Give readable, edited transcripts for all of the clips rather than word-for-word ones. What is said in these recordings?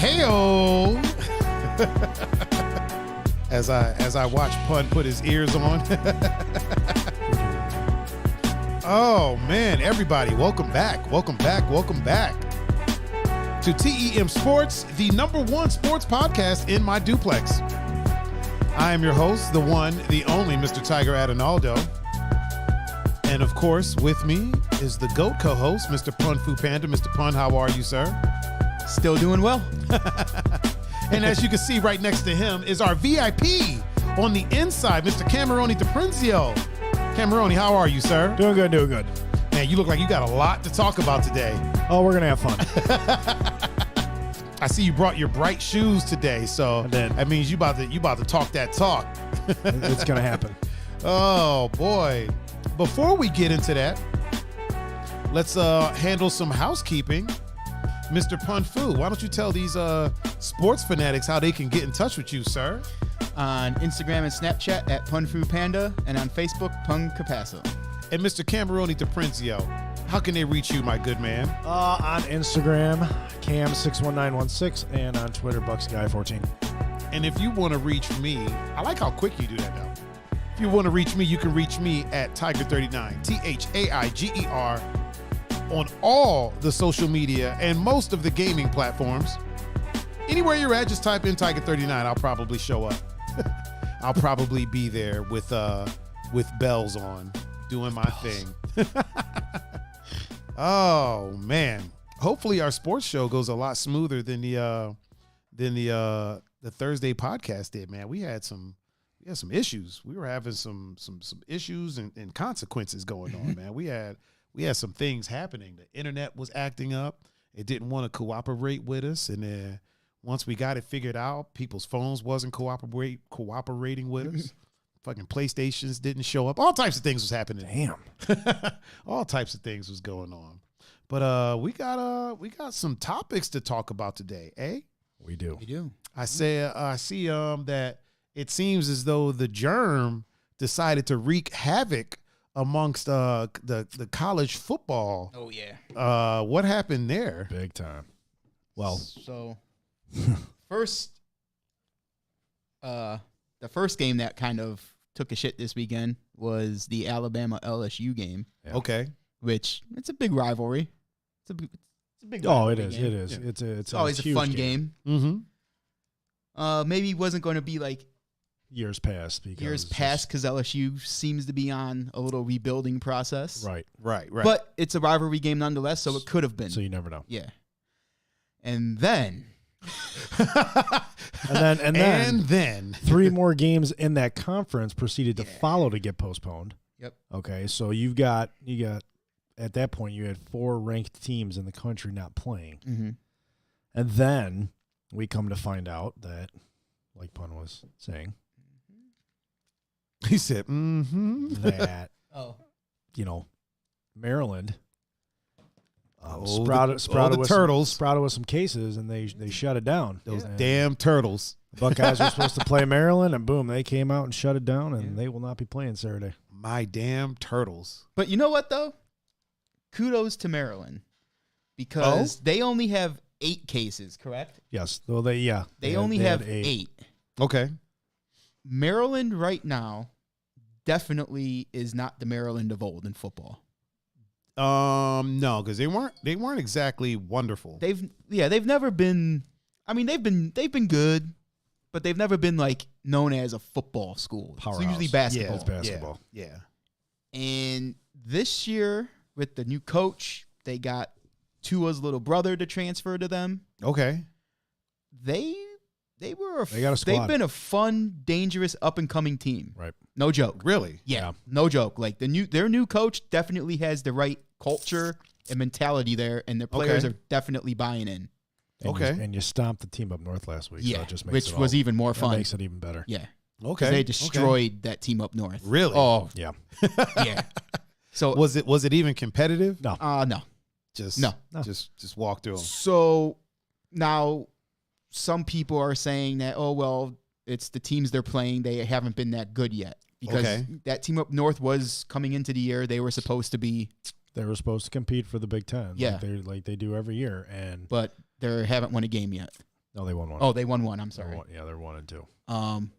Heyo! as I watch Pun put his ears on. Oh man, everybody, welcome back to TEM Sports, the #1 sports podcast in my duplex. I am your host, the one, the only Mr. Tiger Adinaldo. And of course, with me is the GOAT co-host, Mr. Pun Fu Panda. Mr. Pun, how are you, sir? Still doing well. And as you can see right next to him is our VIP on the inside, Mr. Cameroni DiPrinzio. Cameroni, how are you, sir? Doing good. Man, you look like you got a lot to talk about today. Oh, we're going to have fun. I see you brought your bright shoes today, so that means you about to talk that talk. It's going to happen. Oh, boy. Before we get into that, let's handle some housekeeping. Mr. Pun Fu, why don't you tell these sports fanatics how they can get in touch with you, sir? On Instagram and Snapchat at PunFuPanda, and on Facebook, Pun Capasso. And Mr. Cameroni DiPrinzio, how can they reach you, my good man? On Instagram, Cam61916, and on Twitter, BucksGuy14. And if you want to reach me, I like how quick you do that now. If you want to reach me, you can reach me at Tiger39, THAIGER, on all the social media and most of the gaming platforms. Anywhere you're at, just type in Tiger39. I'll probably show up. I'll probably be there with bells on, doing my thing. Oh man! Hopefully our sports show goes a lot smoother than the Thursday podcast did. Man, we had some issues. We were having some issues and consequences going on. Man, we had some things happening. The internet was acting up. It didn't want to cooperate with us, and then once we got it figured out, people's phones wasn't cooperating with us. Fucking PlayStations didn't show up. All types of things was happening. Damn. All types of things was going on. But we got some topics to talk about today, eh? We do. I see that it seems as though the Germ decided to wreak havoc amongst the college football. Oh yeah. What happened there? Big time. Well, so the first game that kind of took a shit this weekend was the Alabama LSU game. Yeah. Okay. Which it's a big rivalry. It's a big. Oh, rivalry it is. game. It is. Yeah. It's always a huge fun game. Mm-hmm. Maybe it wasn't going to be like years past because LSU seems to be on a little rebuilding process. Right. But it's a rivalry game nonetheless, so it could have been. So you never know. Yeah. And then and then 3 more games in that conference proceeded to follow to get postponed. Yep. Okay, so you got at that point you had 4 ranked teams in the country not playing. Mm-hmm. And then we come to find out that, like Pun was saying, he said, that Maryland sprouted with turtles. Sprouted with some cases, and they shut it down. Those damn turtles. Buckeyes were supposed to play Maryland, and boom, they came out and shut it down, and they will not be playing Saturday. My damn turtles. But you know what, though? Kudos to Maryland because they only have 8 cases, correct? Yes. Well, they only have 8. Okay. Maryland right now definitely is not the Maryland of old in football. No, because they weren't exactly wonderful. They've never been. I mean, they've been good, but they've never been like known as a football school. Powerhouse. It's usually basketball. Yeah, it's basketball. Yeah. And this year with the new coach, they got Tua's little brother to transfer to them. Okay. They got a squad. They've been a fun, dangerous, up and coming team. Right. No joke. Really? Yeah. No joke. Like their new coach definitely has the right culture and mentality there, and their players are definitely buying in. And you stomped the team up north last week. Yeah. So it just makes which was even more fun. That makes it even better. Yeah. Okay. They destroyed that team up north. Really? Oh, Yeah. yeah. So was it even competitive? No. No. Just walk through them. So now some people are saying that, oh, well, it's the teams they're playing. They haven't been that good yet. Because that team up north was coming into the year. They were supposed to be. They were supposed to compete for the Big Ten. Yeah. Like they do every year. But they haven't won a game yet. No, they won one. Oh, they won one. I'm sorry. They're 1-2.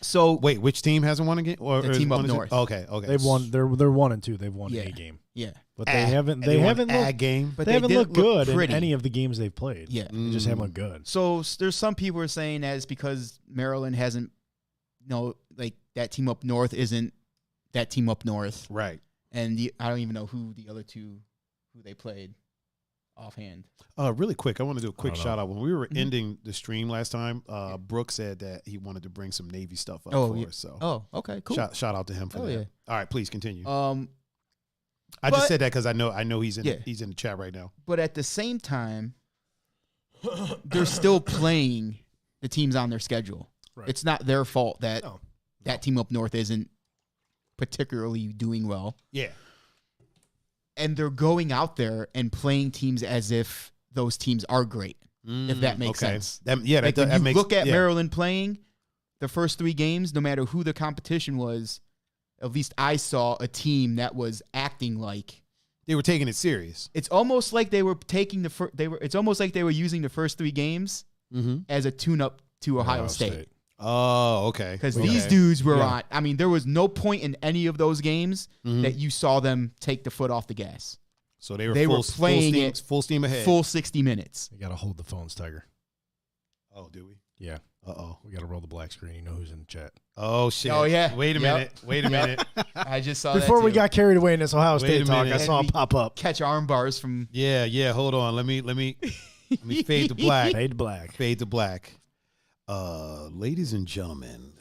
So wait, which team hasn't won a game? Or the team up north. Okay. They've won. They're 1-2. They've won a game. Yeah, but they haven't. They haven't looked game. but they haven't looked look good pretty. in any of the games they've played. Yeah, they just haven't looked good. So there's some people who are saying that it's because Maryland hasn't, like that team up north isn't that team up north, Right. and I don't even know who the other two who they played offhand. Really quick, I want to do a quick shout out. When we were Mm-hmm. ending the stream last time, Brooke said that he wanted to bring some Navy stuff up Oh, for yeah. us. So Okay, cool. shout out to him for that. Yeah. All right, please continue. But- just said that because I know he's in Yeah. he's in the chat right now. But at the same time, they're still playing the teams on their schedule. Right. It's not their fault that No. that team up north isn't particularly doing well. Yeah. And they're going out there and playing teams as if those teams are great, if that makes sense. That Like when that you makes, look at yeah. Maryland playing the first 3 games, no matter who the competition was, at least I saw a team that was acting like They were taking it serious. it's almost like they were taking it's almost like they were using the first 3 games as a tune-up to Ohio State. Oh, okay. Because Okay. these dudes were on. I mean, there was no point in any of those games that you saw them take the foot off the gas. So they were playing full steam ahead. Full 60 minutes. You got to hold the phones, Tiger. Oh, do we? Yeah. Uh-oh. We got to roll the black screen. You know who's in the chat. Oh shit. Oh, yeah. Wait a Yep. minute. Wait a minute. I just saw Before that we too. got carried away in this Ohio Wait State a talk, minute. I saw And him pop up. catch arm bars from. Yeah. Hold on. Let me fade to black. Fade black. Fade to black. Ladies and gentlemen.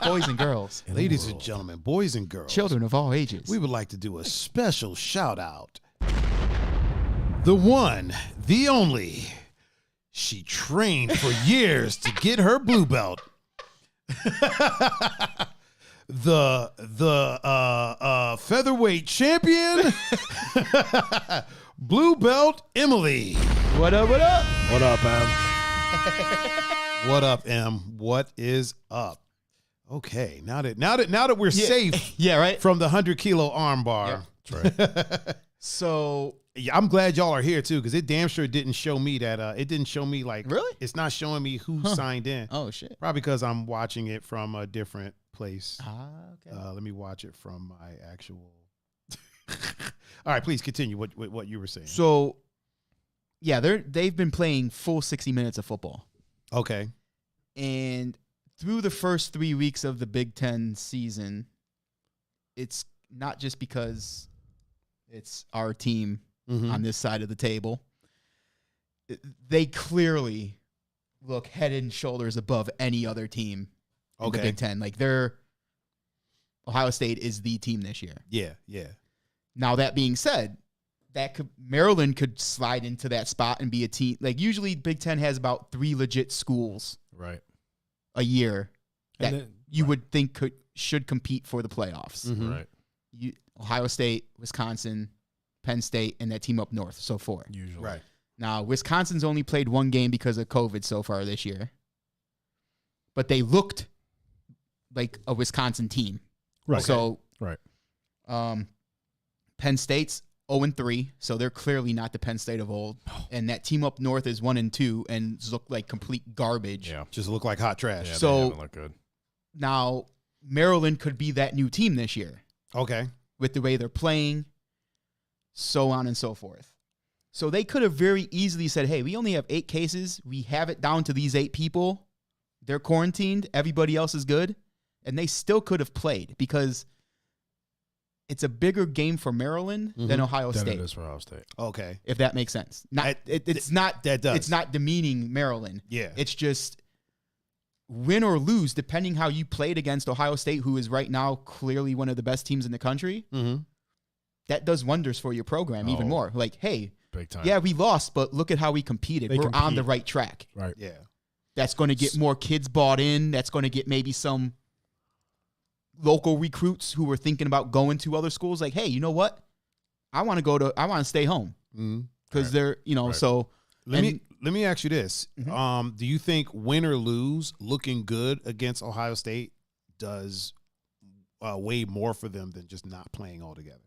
Boys and girls. Ladies and gentlemen, boys and girls. Children of all ages. We would like to do a special shout out. The one, the only. She trained for years to get her blue belt. the featherweight champion, blue belt Emily. What up, what up? What up, Em? What up, Em? What is up? Okay, now that we're safe Yeah, right? from the 100-kilo arm bar. That's right. So, Yeah, I'm glad y'all are here too, because it damn sure didn't show me that. It didn't show me like. Really? It's not showing me who signed in. oh, shit. Probably because I'm watching it from a different place. Okay. Let me watch it from my actual. All right, please continue what you were saying. So, yeah, they've been playing full 60 minutes of football. Okay. And through the first 3 weeks of the Big Ten season, it's not just because it's our team Mhm. on this side of the table. They clearly look head and shoulders above any other team in Okay. the Big Ten. Like Ohio State is the team this year. Yeah. Yeah. Now that being said, Maryland could slide into that spot and be a team. Like usually, Big Ten has about 3 legit schools Right. a year that And then- you would think should compete for the playoffs. Mhm. Right. Ohio State, Wisconsin, Penn State, and that team up north. So 4. Usually. Right. Now, Wisconsin's only played 1 game because of COVID so far this year. But they looked like a Wisconsin team. Right. So, Right. Penn State's 0-3, so they're clearly not the Penn State of old. And that team up north is 1-2 and look like complete garbage. Yeah. Just look like hot trash. Yeah, So- they haven't looked good. Now, Maryland could be that new team this year Okay. with the way they're playing, so on and so forth. So they could have very easily said, hey, we only have 8 cases. We have it down to these 8 people. They're quarantined. Everybody else is good. And they still could have played because it's a bigger game for Maryland than Ohio Then State, it is for Ohio State. Okay. if that makes sense. It's not that does. It's not demeaning Maryland. Yeah. It's just win or lose, depending how you played against Ohio State, who is right now clearly one of the best teams in the country. Mm-hmm. That does wonders for your program even Oh. more. Like, hey, Big time. yeah, we lost, but look at how we competed. They We're on the compete. right track. Right. Yeah. That's going to get more kids bought in. That's going to get maybe some local recruits who were thinking about going to other schools. Like, hey, you know what? I want to stay home Mm-hmm. because Right. they're, Right. so. Let and- me ask you this. Mhm. Do you think win or lose, looking good against Ohio State does way more for them than just not playing altogether?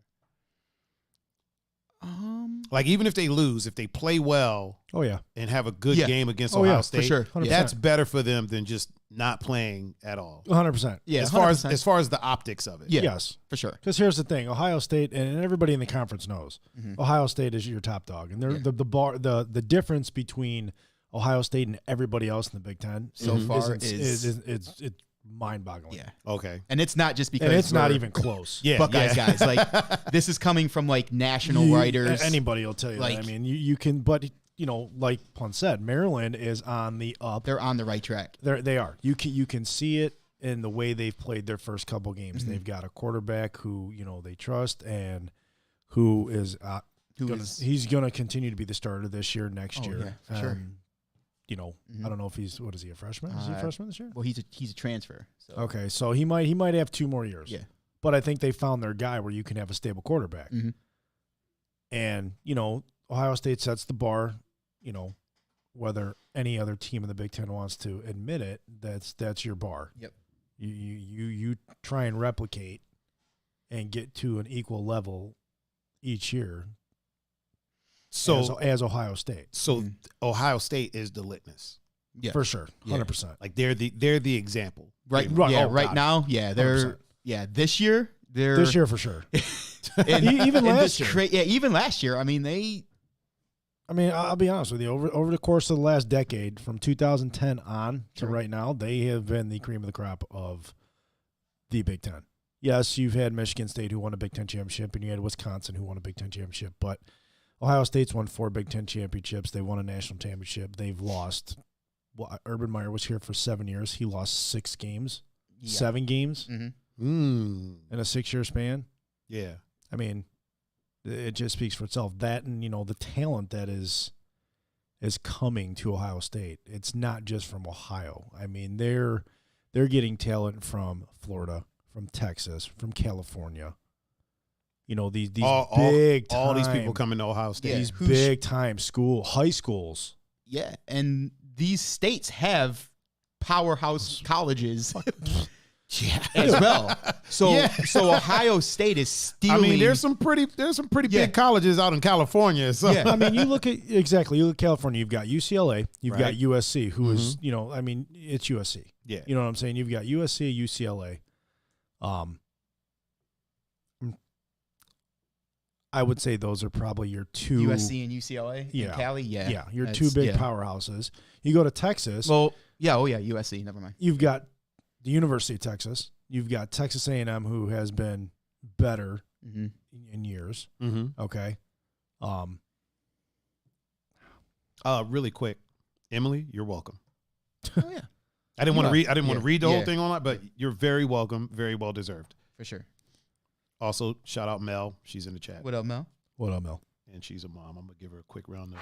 Like, even if they lose, if they play well and have a good game against Ohio State, for sure. 100%. That's better for them than just not playing at all. 100%. Yeah, as 100%. far as the optics of it. Yeah. Yes. For sure. Because here's the thing: Ohio State and everybody in the conference knows Ohio State is your top dog, and they're the difference between Ohio State and everybody else in the Big Ten So far is mind-boggling. Yeah. Okay. And it's not just because And it's not even close. Buckeyes guys. Like, this is coming from like national writers. Anybody will tell you Like, that. I mean, you can, but like Pun said, Maryland is on the up. They're on the right track. They are. You can see it in the way they've played their first couple games. They've got a quarterback who they trust and who is he's going to continue to be the starter this year, next year. Yeah, for sure. I don't know if he's a freshman? Is he a freshman this year? Well, he's a transfer. So. Okay, so he might have 2 more years. Yeah. But I think they found their guy where you can have a stable quarterback. Mm-hmm. And, Ohio State sets the bar, whether any other team in the Big Ten wants to admit it, that's your bar. Yep. You try and replicate and get to an equal level each year. So as Ohio State. So Ohio State is the litmus. Yeah. For sure. 100%. Like they're the example. Right. Right. Yeah. Oh, right God. now. Yeah. They're 100%. this year. This year for sure. Even last year. Even last year. I mean, I'll be honest with you. Over the course of the last decade, from 2010 on to right now, they have been the cream of the crop of the Big Ten. Yes, you've had Michigan State who won a Big Ten championship, and you had Wisconsin who won a Big Ten championship. But Ohio State's won 4 Big Ten championships. They won a national championship. They've lost. Well, Urban Meyer was here for 7 years. He lost 6 games, 7 games in a 6-year span. Yeah. I mean, it just speaks for itself. That and the talent that is coming to Ohio State. It's not just from Ohio. I mean, they're getting talent from Florida, from Texas, from California. These big time, all these people coming to Ohio State. These big time high schools. Yeah, and these states have powerhouse colleges. As well. So Ohio State is stealing. I mean, there's some pretty big colleges out in California. So I mean, you look at California. You've got UCLA. You've got USC, who is it's USC. Yeah, you know what I'm saying. You've got USC, UCLA. I would say those are probably your 2 USC and UCLA. In Cali. Yeah, your 2 big powerhouses. You go to Texas. Well, yeah. Oh, yeah. USC. Never mind. You've got the University of Texas. You've got Texas A&M, who has been better in years. Okay. Really quick, Emily, you're welcome. Oh yeah. I didn't want to read. I didn't want to read the whole thing on that, but you're very welcome. Very well deserved. For sure. Also, shout out Mel. She's in the chat. What up, Mel? What up, Mel? And she's a mom. I'm gonna give her a quick round of.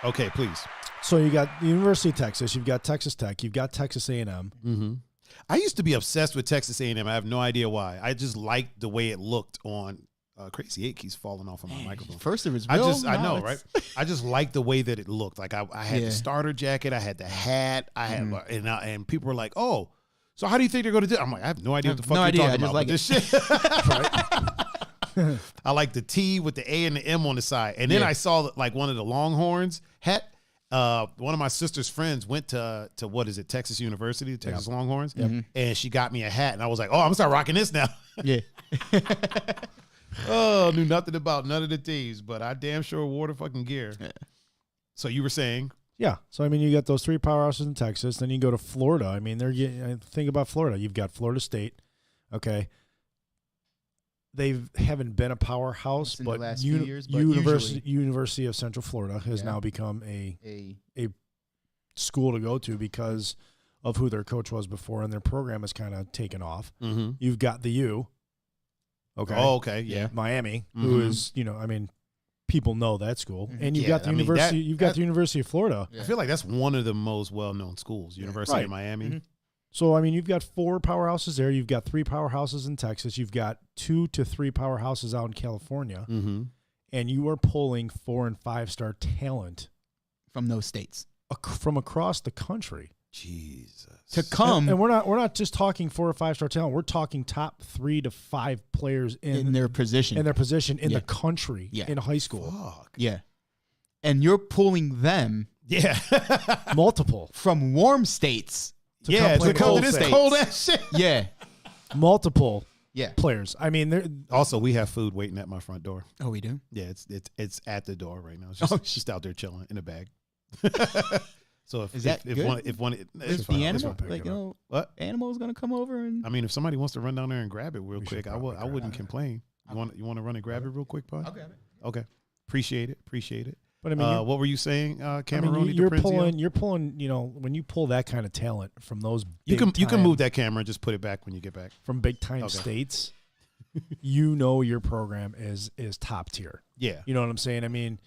Okay, please. So you got the University of Texas, you've got Texas Tech, you've got Texas A&M. I used to be obsessed with Texas A&M. I have no idea why. I just liked the way it looked on. Crazy 8 keeps falling off on my microphone. First it was I know, right? I just liked the way that it looked. Like I had the starter jacket, I had the hat, I had and people were like, "Oh, so how do you think they're going to do?" I'm like, I have no idea what the fuck you're talking about. Like this shit. I like the T with the A and the M on the side. And then I saw like one of the Longhorns hat. One of my sister's friends went to what is it, Texas University, Texas Longhorns, and she got me a hat, and I was like, "Oh, I'm gonna start rocking this now." Yeah. Knew nothing about none of the teams, but I damn sure wore the fucking gear. Yeah. So you were saying? Yeah. So I mean, you got those 3 powerhouses in Texas. Then you go to Florida. I mean, think about Florida. You've got Florida State. Okay. They haven't been a powerhouse, but the last few years, but University of Central Florida has now become a school to go to because of who their coach was before, and their program has kind of taken off. You've got the U. Okay. Oh, okay. Yeah. Miami, who is, I mean, people know that school, and you've got the University. You've got the University of Florida. I feel like that's one of the most well-known schools, University of Miami. So, I mean, you've got 4 powerhouses there. You've got 3 powerhouses in Texas. You've got 2 to 3 powerhouses out in California. And you are pulling 4- and 5-star talent from those states. From across the country. Jesus. To come, and we're not just talking 4 or 5 star talent. We're talking top 3 to 5 players in their position. In the country in high school. Fuck. Yeah. And you're pulling them multiple from warm states to come to this cold ass shit. Yeah. Multiple Yeah. players. I mean, also we have food waiting at my front door. Oh, we do? Yeah, it's at the door right now. It's just out there chilling in a bag. So if is that if good? one is the animal like what animal's gonna come over and I mean, if somebody wants to run down there and grab it real quick, I wouldn't complain. You want to run and grab it real quick, Pun? I'll grab it. Okay, appreciate it. But I mean, what were you saying, Cameron? I mean, you're pulling. You know, when you pull that kind of talent from those, you can move that camera and just put it back when you get back from big time states. You know your program is top tier. Yeah, you know what I'm saying. I mean,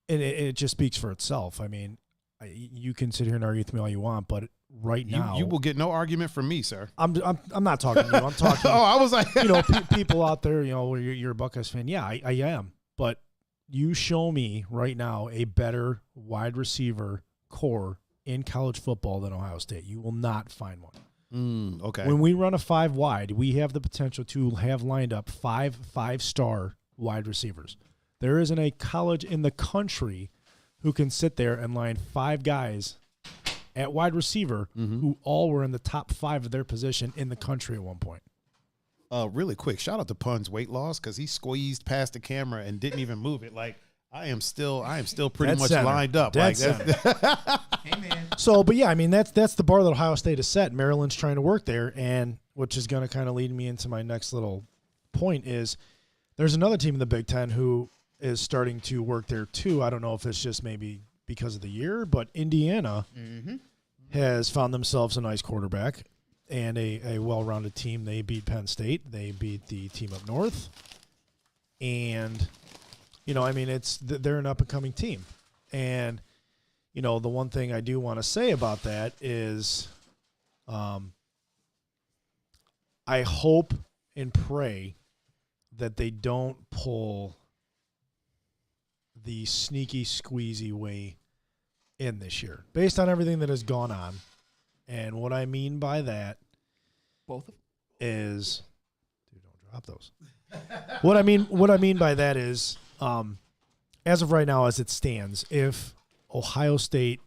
and it just speaks for itself. I mean, you can sit here and argue with me all you want, but right now you will get no argument from me, sir. I'm not talking to you. I'm talking. Oh, I was like, people out there, where you're a Buckeyes fan. Yeah, I am. But you show me right now a better wide receiver core in college football than Ohio State. You will not find one. Okay. When we run a 5 wide, we have the potential to have lined up 5 5-star wide receivers. There isn't a college in the country who can sit there and line 5 guys at wide receiver who all were in the top 5 of their position in the country at one point. Really quick, shout out to Pun's weight loss because he squeezed past the camera and didn't even move it. Like I am still pretty much lined up. Dead center. Hey man. So, but yeah, I mean that's the bar that Ohio State has set. Maryland's trying to work there, and which is going to kind of lead me into my next little point is there's another team in the Big Ten who is starting to work there too. I don't know if it's just maybe because of the year, but Indiana has found themselves a nice quarterback and a well-rounded team. They beat Penn State. They beat the team up north. And, I mean, they're an up-and-coming team. And, the one thing I do want to say about that is I hope and pray that they don't pull the sneaky, squeezy way in this year, based on everything that has gone on. And what I mean by that is, dude, don't drop those. What I mean by that is, as of right now, as it stands, if Ohio State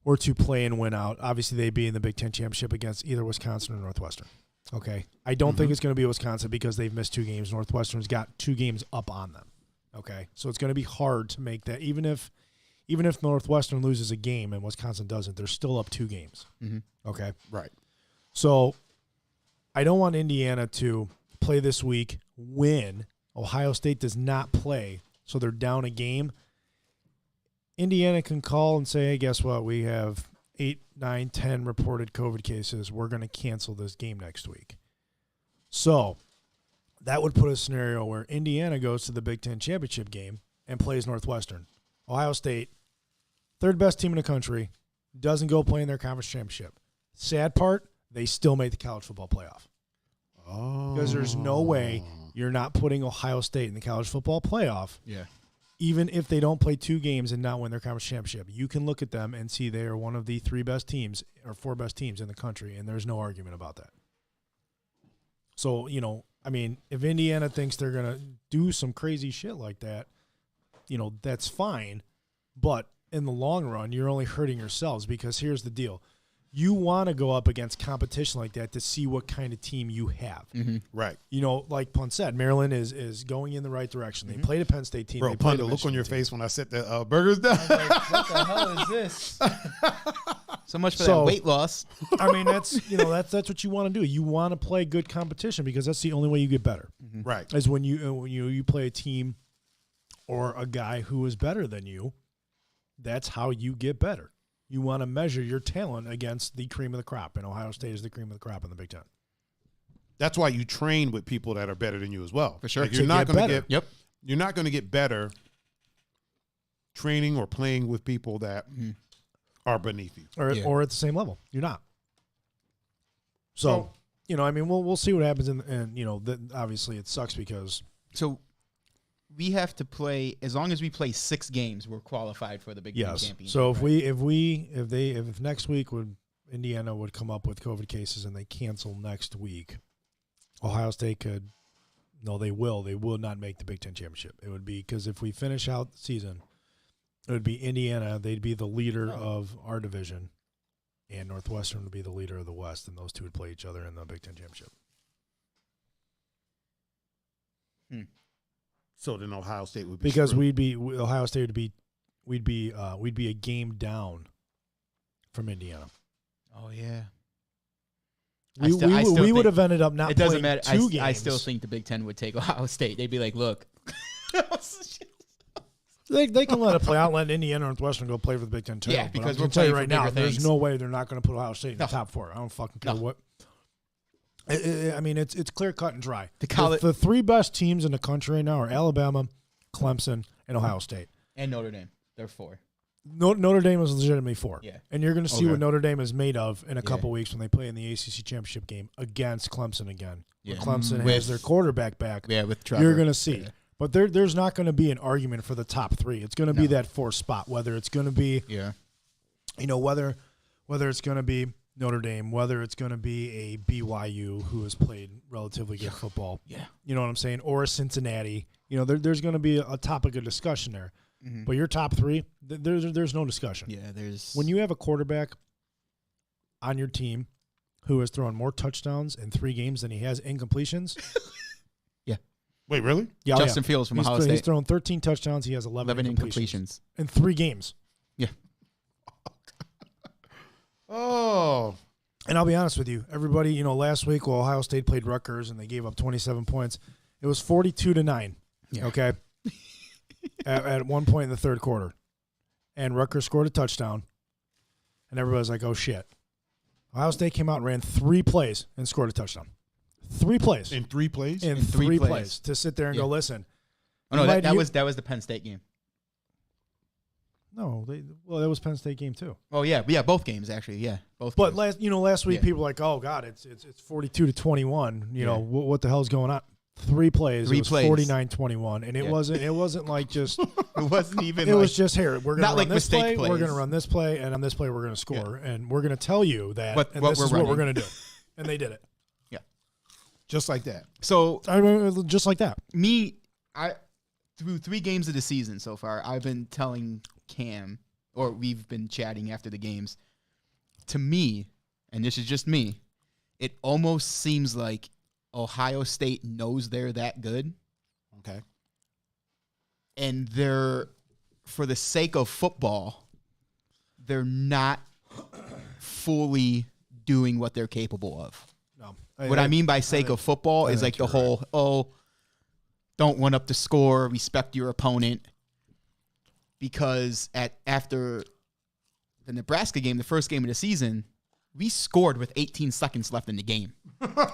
were to play and win out, obviously they'd be in the Big Ten championship against either Wisconsin or Northwestern. Okay, I don't think it's going to be Wisconsin because they've missed 2 games. Northwestern's got 2 games up on them. Okay, so it's going to be hard to make that. Even if Northwestern loses a game and Wisconsin doesn't, they're still up 2 games. Okay, right. So I don't want Indiana to play this week, win. Ohio State does not play, so they're down a game. Indiana can call and say, hey, guess what? We have 8, 9, 10 reported COVID cases. We're going to cancel this game next week. So that would put a scenario where Indiana goes to the Big Ten championship game and plays Northwestern. Ohio State, 3rd best team in the country, doesn't go play in their conference championship. Sad part, they still make the college football playoff. Oh. Because there's no way you're not putting Ohio State in the college football playoff. Yeah. Even if they don't play 2 games and not win their conference championship. You can look at them and see they are one of the 3 best teams or 4 best teams in the country, and there's no argument about that. So, I mean, if Indiana thinks they're going to do some crazy shit like that, that's fine. But in the long run, you're only hurting yourselves because here's the deal. You want to go up against competition like that to see what kind of team you have. Right. Like Pun said, Maryland is going in the right direction. They played a Penn State team. Bro, Pun, the look on your face when I set the burgers down. I was like, what the hell is this? So much for that weight loss. I mean, that's what you want to do. You want to play good competition because that's the only way you get better. Right. Is when you play a team or a guy who is better than you. That's how you get better. You want to measure your talent against the cream of the crop, and Ohio State is the cream of the crop in the Big Ten. That's why you train with people that are better than you as well. For sure. Like you're not going to get You're not going to get better training or playing with people that are beneath you or at the same level. You're not. So, I mean, we'll see what happens, and obviously it sucks because. So, we have to play, as long as we play 6 games, we're qualified for the Big Ten championship. So if next week Indiana would come up with COVID cases and they cancel next week, Ohio State could. No, they will. They will not make the Big Ten championship. It would be because if we finish out the season, it would be Indiana. They'd be the leader of our division, and Northwestern would be the leader of the West, and those two would play each other in the Big Ten championship. So then Ohio State would be because screwed. Ohio State we'd be a game down from Indiana. Oh yeah. We would have ended up not. It doesn't playing matter. 2 games. I still think the Big Ten would take Ohio State. They'd be like, look. They can let it play out, let Indiana and Northwestern go play for the Big Ten title. Yeah, because we're we're telling playing you right for now, bigger there's things. no way they're not going to put Ohio State in the top 4. I don't fucking care what. I mean, it's clear cut and dry. The 3 best teams in the country right now are Alabama, Clemson, and Ohio State. And Notre Dame. They're 4. Notre Dame is legitimately 4. Yeah. And you're going to see what Notre Dame is made of in a couple weeks when they play in the ACC championship game against Clemson again. Yeah. Clemson has their quarterback back. Yeah, with Trevor. You're going to see. Yeah. But there's not going to be an argument for the top 3. It's going to be that 4th spot, whether it's going to be, whether it's going to be Notre Dame, whether it's going to be a BYU who has played relatively good football. Yeah. You know what I'm saying? Or a Cincinnati. There's going to be a topic of discussion there. Mm-hmm. But your top 3, there's no discussion. Yeah, there's. When you have a quarterback on your team who has thrown more touchdowns in 3 games than he has incompletions. Wait, really? Yeah, Justin Fields from Ohio State. He's thrown 13 touchdowns. He has 11 incompletions. In 3 games. Yeah. Oh. And I'll be honest with you. Everybody, last week, Ohio State played Rutgers and they gave up 27 points. It was 42-9. Yeah. Okay. at one point in the 3rd quarter. And Rutgers scored a touchdown. And everybody's like, oh, shit. Ohio State came out and ran 3 plays and scored a touchdown. 3 plays. In 3 plays? In 3 plays. To sit there and go, listen. Oh, no, that was the Penn State game. No, that was Penn State game too. Oh yeah, both games actually, yeah, both. But games. last week people were like, oh god, it's 42-21. What the hell's going on? 3 plays. It was 49-21, and it wasn't like just. It wasn't even. It was just here. We're gonna run this play. Plays. We're gonna run this play, and on this play we're gonna score, and we're gonna tell you that. What we're gonna do, and they did it. Yeah, just like that. So just like that. Through 3 games of the season so far, I've been telling Cam, or we've been chatting after the games. To me, and this is just me, it almost seems like Ohio State knows they're that good. Okay. And for the sake of football, they're not fully doing what they're capable of. No. What I mean by sake of football is like the whole, don't run up the score, respect your opponent. Because after the Nebraska game, the first game of the season, we scored with 18 seconds left in the game.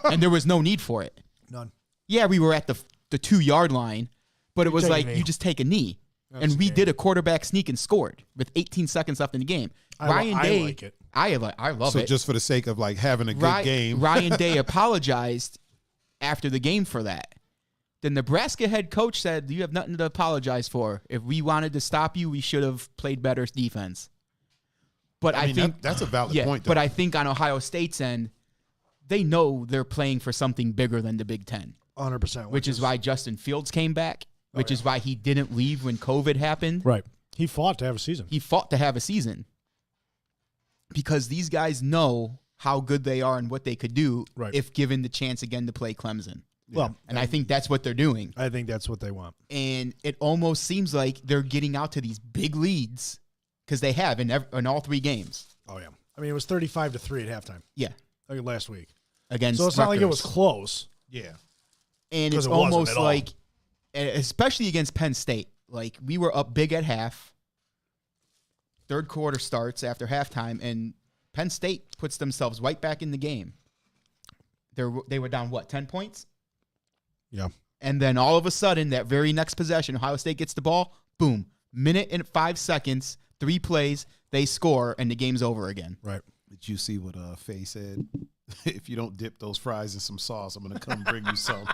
And there was no need for it. None. Yeah, we were at the 2-yard line, but it was like you just take a knee. And we did a quarterback sneak and scored with 18 seconds left in the game. Ryan Day, like it. I love it. So just for the sake of having a good game. Ryan Day apologized after the game for that. The Nebraska head coach said, you have nothing to apologize for. If we wanted to stop you, we should have played better defense. But I think that's a valid point. Though. But I think on Ohio State's end, they know they're playing for something bigger than the Big Ten. 100%. Which is why Justin Fields came back, which is why he didn't leave when COVID happened. Right. He fought to have a season. Because these guys know how good they are and what they could do if given the chance again to play Clemson. Well, and I think that's what they're doing. I think that's what they want. And it almost seems like they're getting out to these big leads because they have in all 3 games. Oh, yeah. I mean, it was 35-3 at halftime. Yeah. Like last week. Against So it's Rutgers. not like it was close. Yeah. And it's almost like, especially against Penn State, like we were up big at half. 3rd quarter starts after halftime, and Penn State puts themselves right back in the game. They were down, 10 points? Yeah. And then all of a sudden, that very next possession, Ohio State gets the ball, boom, minute and 5 seconds, 3 plays, they score, and the game's over again. Right. Did you see what Faye said if you don't dip those fries in some sauce, I'm going to come bring you some.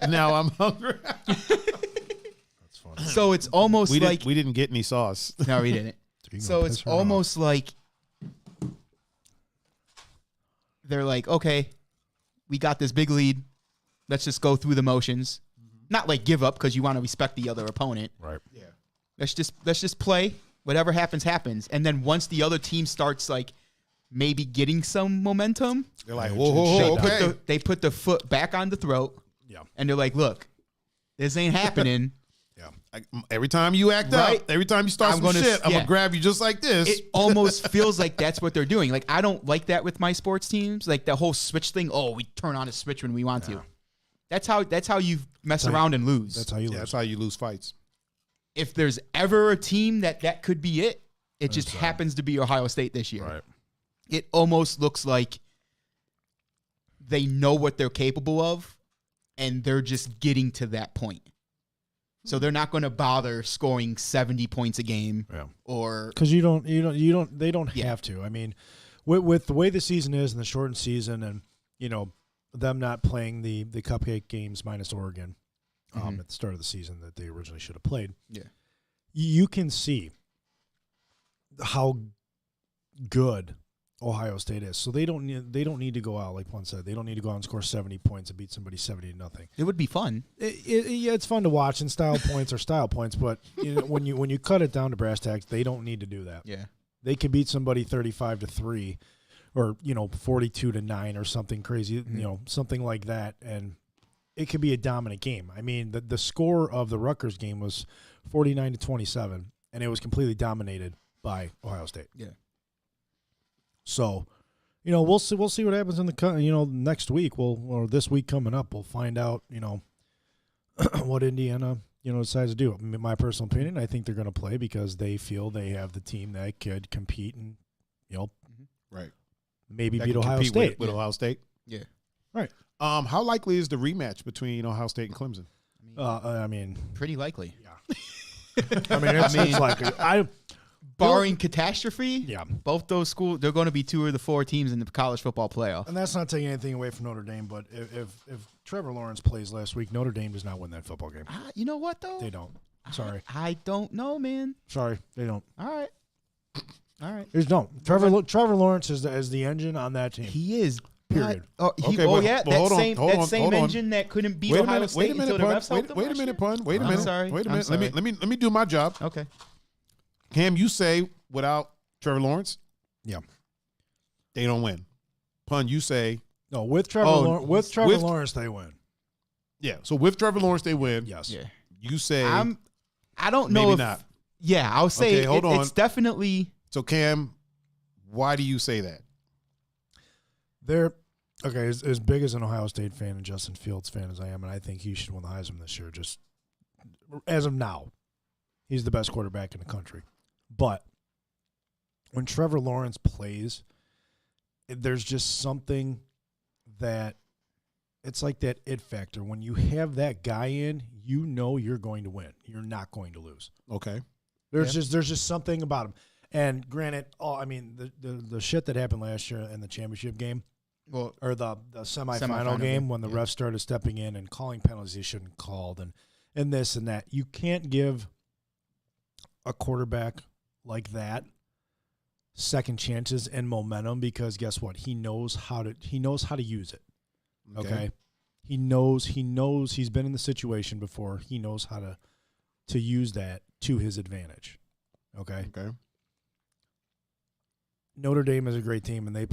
Now I'm hungry. That's funny. So it's almost we like didn't get any sauce. no, we didn't. So it's almost like they're like, okay, we got this big lead. Let's just go through the motions. Not like give up because you want to respect the other opponent. Right. Yeah. Let's just play. Whatever happens, happens. And then once the other team starts like maybe getting some momentum, They're like, They whoa, put okay. they put the foot back on the throat. Yeah. And they're like, look, this ain't happening. Yeah. Every time you act Right? up, every time you start I'm some gonna- shit, I'm yeah. going to grab you just like this. It almost feels like that's what they're doing. Like, I don't like that with my sports teams. Like the whole switch thing. Oh, we turn on a switch when we want to. That's how you mess around and lose. That's how you lose. That's how you lose fights. If there's ever a team that could be it, it just happens to be Ohio State this year. Right. It almost looks like they know what they're capable of, and they're just getting to that point. So they're not going to bother scoring 70 points a game, or Because they don't have to. I mean, with the way the season is and the shortened season, and them not playing the cupcake games minus Oregon at the start of the season that they originally should have played. Yeah. You can see how good Ohio State is. So they don't need to go out, like Pun said. They don't need to go out and score 70 points and beat somebody 70-0. it would be fun. Yeah, it's fun to watch, and style points are style points. But when you cut it down to brass tacks, they don't need to do that. Yeah. They could beat somebody 35-3, or 42-9, or something crazy, something like that, and it could be a dominant game. I mean, the score of the Rutgers game was 49-27, and it was completely dominated by Ohio State. Yeah. So, we'll see what happens in the next week. Or this week coming up, we'll find out what Indiana decides to do. In my personal opinion, I think they're going to play because they feel they have the team that could compete and Right. maybe That beat can Ohio compete State. with Ohio State. Yeah. Right. How likely is the rematch between Ohio State and Clemson? I mean, Pretty likely. it's like Barring catastrophe, yeah. both those schools, they're going to be two of the four teams in the college football playoff. And that's not taking anything away from Notre Dame, but if Trevor Lawrence plays last week, Notre Dame does not win that football game. You know what, though? They don't. Sorry. I don't know, man. Sorry, they don't. All right. They just don't. Trevor Lawrence is the engine on that team. He is. Period. Okay, but hold on, hold on, same hold on. engine that couldn't beat Wait a Ohio minute. State Wait a minute, until the Pun. refs helped them Wait a last minute, year? Pun. Wait a I'm minute. sorry. Wait a I'm minute. sorry. Let me do my job. Okay. Cam, you say without Trevor Lawrence, Yeah. they don't win. Pun, you say No, with Trevor with- Lawrence, they win. yeah. So with Trevor Lawrence, they win. Yes. Yeah. You say I don't know maybe if. not. Yeah, I'll say Okay, hold on. it's definitely. So Cam, why do you say that? They're okay. As big as an Ohio State fan and Justin Fields fan as I am, and I think he should win the Heisman this year. Just as of now, he's the best quarterback in the country. But when Trevor Lawrence plays, there's just something that it's like that it factor. When you have that guy in, you're going to win. You're not going to lose. Okay. There's just something about him. And granted, the shit that happened last year in the championship game, or the semifinal game when the refs started stepping in and calling penalties they shouldn't have called, and this and that. You can't give a quarterback like that second chances and momentum, because guess what? He knows how to use it. Okay. He knows he's been in the situation before. He knows how to use that to his advantage. Okay. Okay. Notre Dame is a great team, and they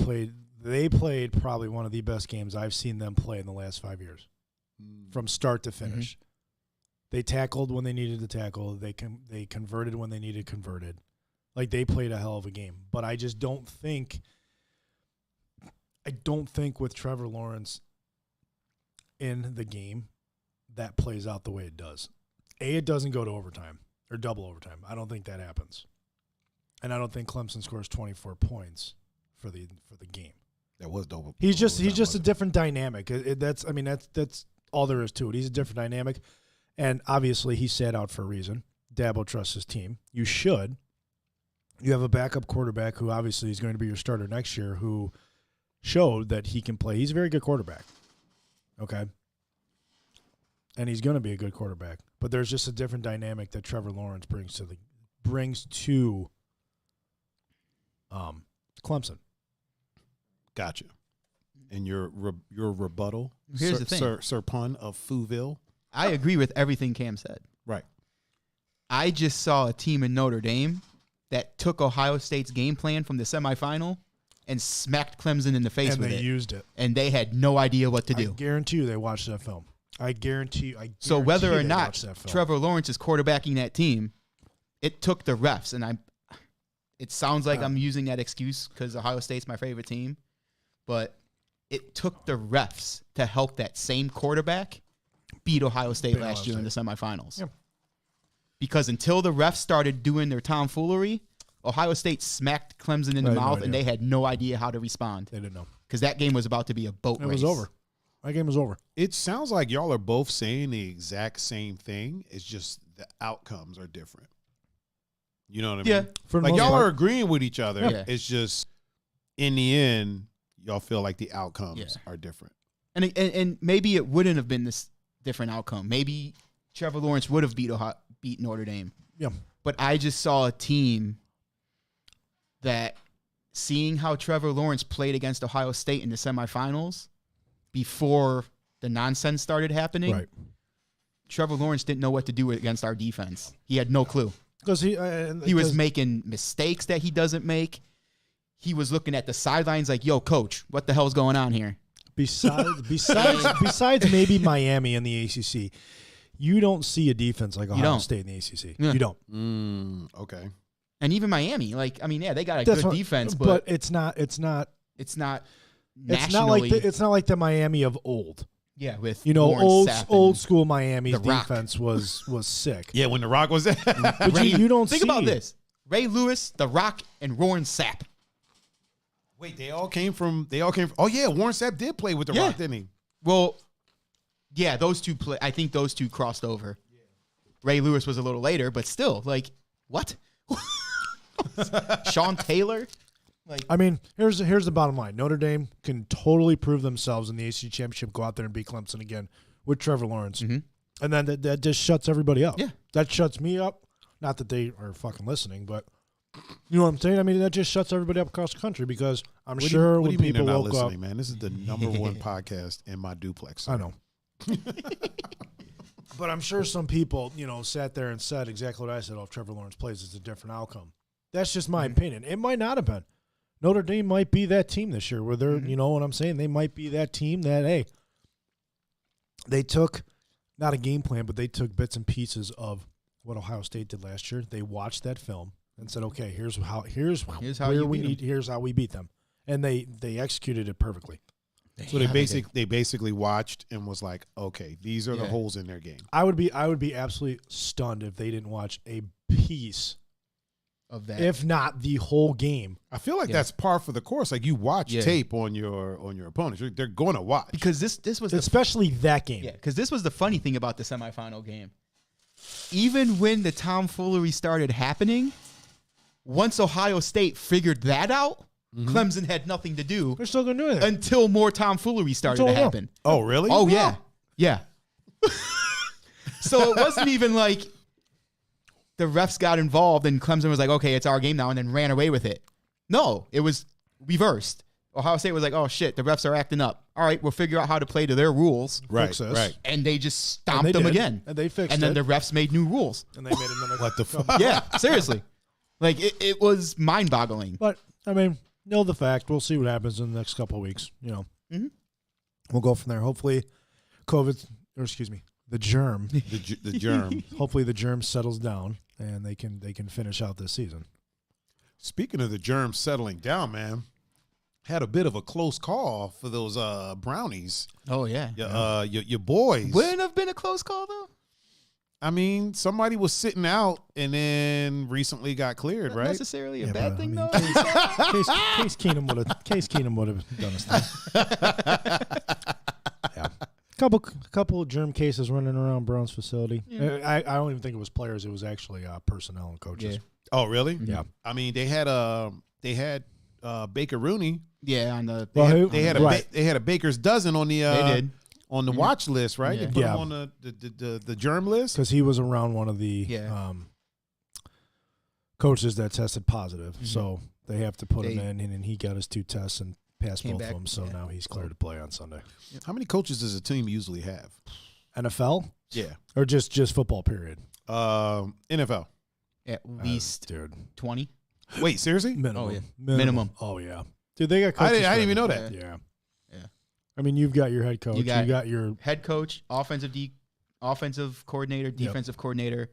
played probably one of the best games I've seen them play in the last 5 years, from start to finish. They tackled when they needed to tackle. They converted when they needed converted. Like, they played a hell of a game. But I just don't think with Trevor Lawrence in the game that plays out the way it does. It doesn't go to overtime or double overtime. I don't think that happens. And I don't think Clemson scores 24 points for the game. That was double. He's just a different dynamic. That's all there is to it. He's a different dynamic. And obviously he sat out for a reason. Dabo trusts his team. You should. You have a backup quarterback who obviously is going to be your starter next year, who showed that he can play. He's a very good quarterback. Okay. And he's going to be a good quarterback. But there's just a different dynamic that Trevor Lawrence brings to Clemson. Gotcha. And your rebuttal, Here's the thing. Sir Pun of Fouville. I agree with everything Cam said. Right. I just saw a team in Notre Dame that took Ohio State's game plan from the semifinal and smacked Clemson in the face with it. And they used it. And they had no idea what to do. I guarantee you they watched that film. I guarantee so whether or they not watched that film. Trevor Lawrence is quarterbacking that team, it took the refs. And it sounds like I'm using that excuse because Ohio State's my favorite team. But it took the refs to help that same quarterback beat Ohio State last year in the semifinals. Yeah. Because until the refs started doing their tomfoolery, Ohio State smacked Clemson in the mouth, and they had no idea how to respond. They didn't know. Because that game was about to be a boat race. It was over. That game was over. It sounds like y'all are both saying the exact same thing. It's just the outcomes are different. You know what I mean? For like y'all are agreeing with each other. Yeah. It's just in the end, y'all feel like the outcomes are different. And maybe it wouldn't have been this different outcome. Maybe Trevor Lawrence would have beat Notre Dame. Yeah. But I just saw a team that, seeing how Trevor Lawrence played against Ohio State in the semifinals before the nonsense started happening, right. Trevor Lawrence didn't know what to do against our defense. He had no clue. Because he was making mistakes that he doesn't make. He was looking at the sidelines like, yo, coach, what the hell's going on here? Besides maybe Miami and the ACC, you don't see a defense like Ohio State in the ACC. Yeah. You don't. Okay. And even Miami, they got a good defense, but it's not nationally. it's not like the Miami of old. Yeah, with old school Miami's defense was sick. Yeah, when The Rock was there. But you don't think about this: Ray Lewis, The Rock, and Warren Sapp. Wait, they all came from. Oh yeah, Warren Sapp did play with The Rock, didn't he? Well, yeah, those two play. I think those two crossed over. Yeah. Ray Lewis was a little later, but still, what? Sean Taylor. Here's the bottom line. Notre Dame can totally prove themselves in the ACC championship. Go out there and beat Clemson again with Trevor Lawrence, and then that just shuts everybody up. Yeah, that shuts me up. Not that they are fucking listening, but you know what I'm saying. That just shuts everybody up across the country because I'm sure when people woke up, man, this is the number one podcast in my duplex. I know. But I'm sure some people, sat there and said exactly what I said. Oh, if Trevor Lawrence plays, it's a different outcome. That's just my opinion. It might not have been. Notre Dame might be that team this year where they're, you know what I'm saying? They might be that team that, hey, they took not a game plan, but they took bits and pieces of what Ohio State did last year. They watched that film and said, okay, here's how we beat them. And they executed it perfectly. So they basically watched and was like, okay, these are the holes in their game. I would be absolutely stunned if they didn't watch a piece of that, if not the whole game. I feel like that's par for the course. Like you watch tape on your opponents, they're going to watch because this was especially that game. Yeah, because this was the funny thing about the semifinal game. Even when the tomfoolery started happening, once Ohio State figured that out, Clemson had nothing to do. They're still going to do it until more tomfoolery started to happen. Oh, really? Oh, yeah. So it wasn't even like the refs got involved and Clemson was like, okay, it's our game now, and then ran away with it. No, it was reversed. Ohio State was like, oh, shit, the refs are acting up. All right, we'll figure out how to play to their rules. Right. And they just stomped them again. And they fixed it. And then the refs made new rules. And they made another. What the fuck? Yeah, seriously. It was mind-boggling. But, know the fact. We'll see what happens in the next couple of weeks. We'll go from there. Hopefully, the germ. the germ. Hopefully, the germ settles down and they can finish out this season. Speaking of the germ settling down, man, had a bit of a close call for those brownies. Oh yeah. Your boys. Wouldn't have been a close call though. Somebody was sitting out and then recently got cleared, Not right? necessarily a bad thing, though. Case Keenum would have done his thing. Yeah, couple of germ cases running around Brown's facility. Yeah. I don't even think it was players; it was actually personnel and coaches. Yeah. Oh, really? Yeah. They had Baker Rooney. Yeah, on the They had a Baker's dozen on the they did. on the watch list, right? Yeah. They put him on the germ list because he was around one of the coaches that tested positive. Mm-hmm. So they have to put him in, and he got his 2 tests and passed both of them. So now he's cleared to play on Sunday. How many coaches does a team usually have? NFL? Yeah. Or just football, period? NFL. At least 20. Wait, seriously? Minimum. Oh, yeah. Minimum. Oh, yeah. Dude, they got coaches. I didn't even know that. Yeah. Yeah. I mean, you've got your head coach. You got your head coach, offensive coordinator, defensive coordinator,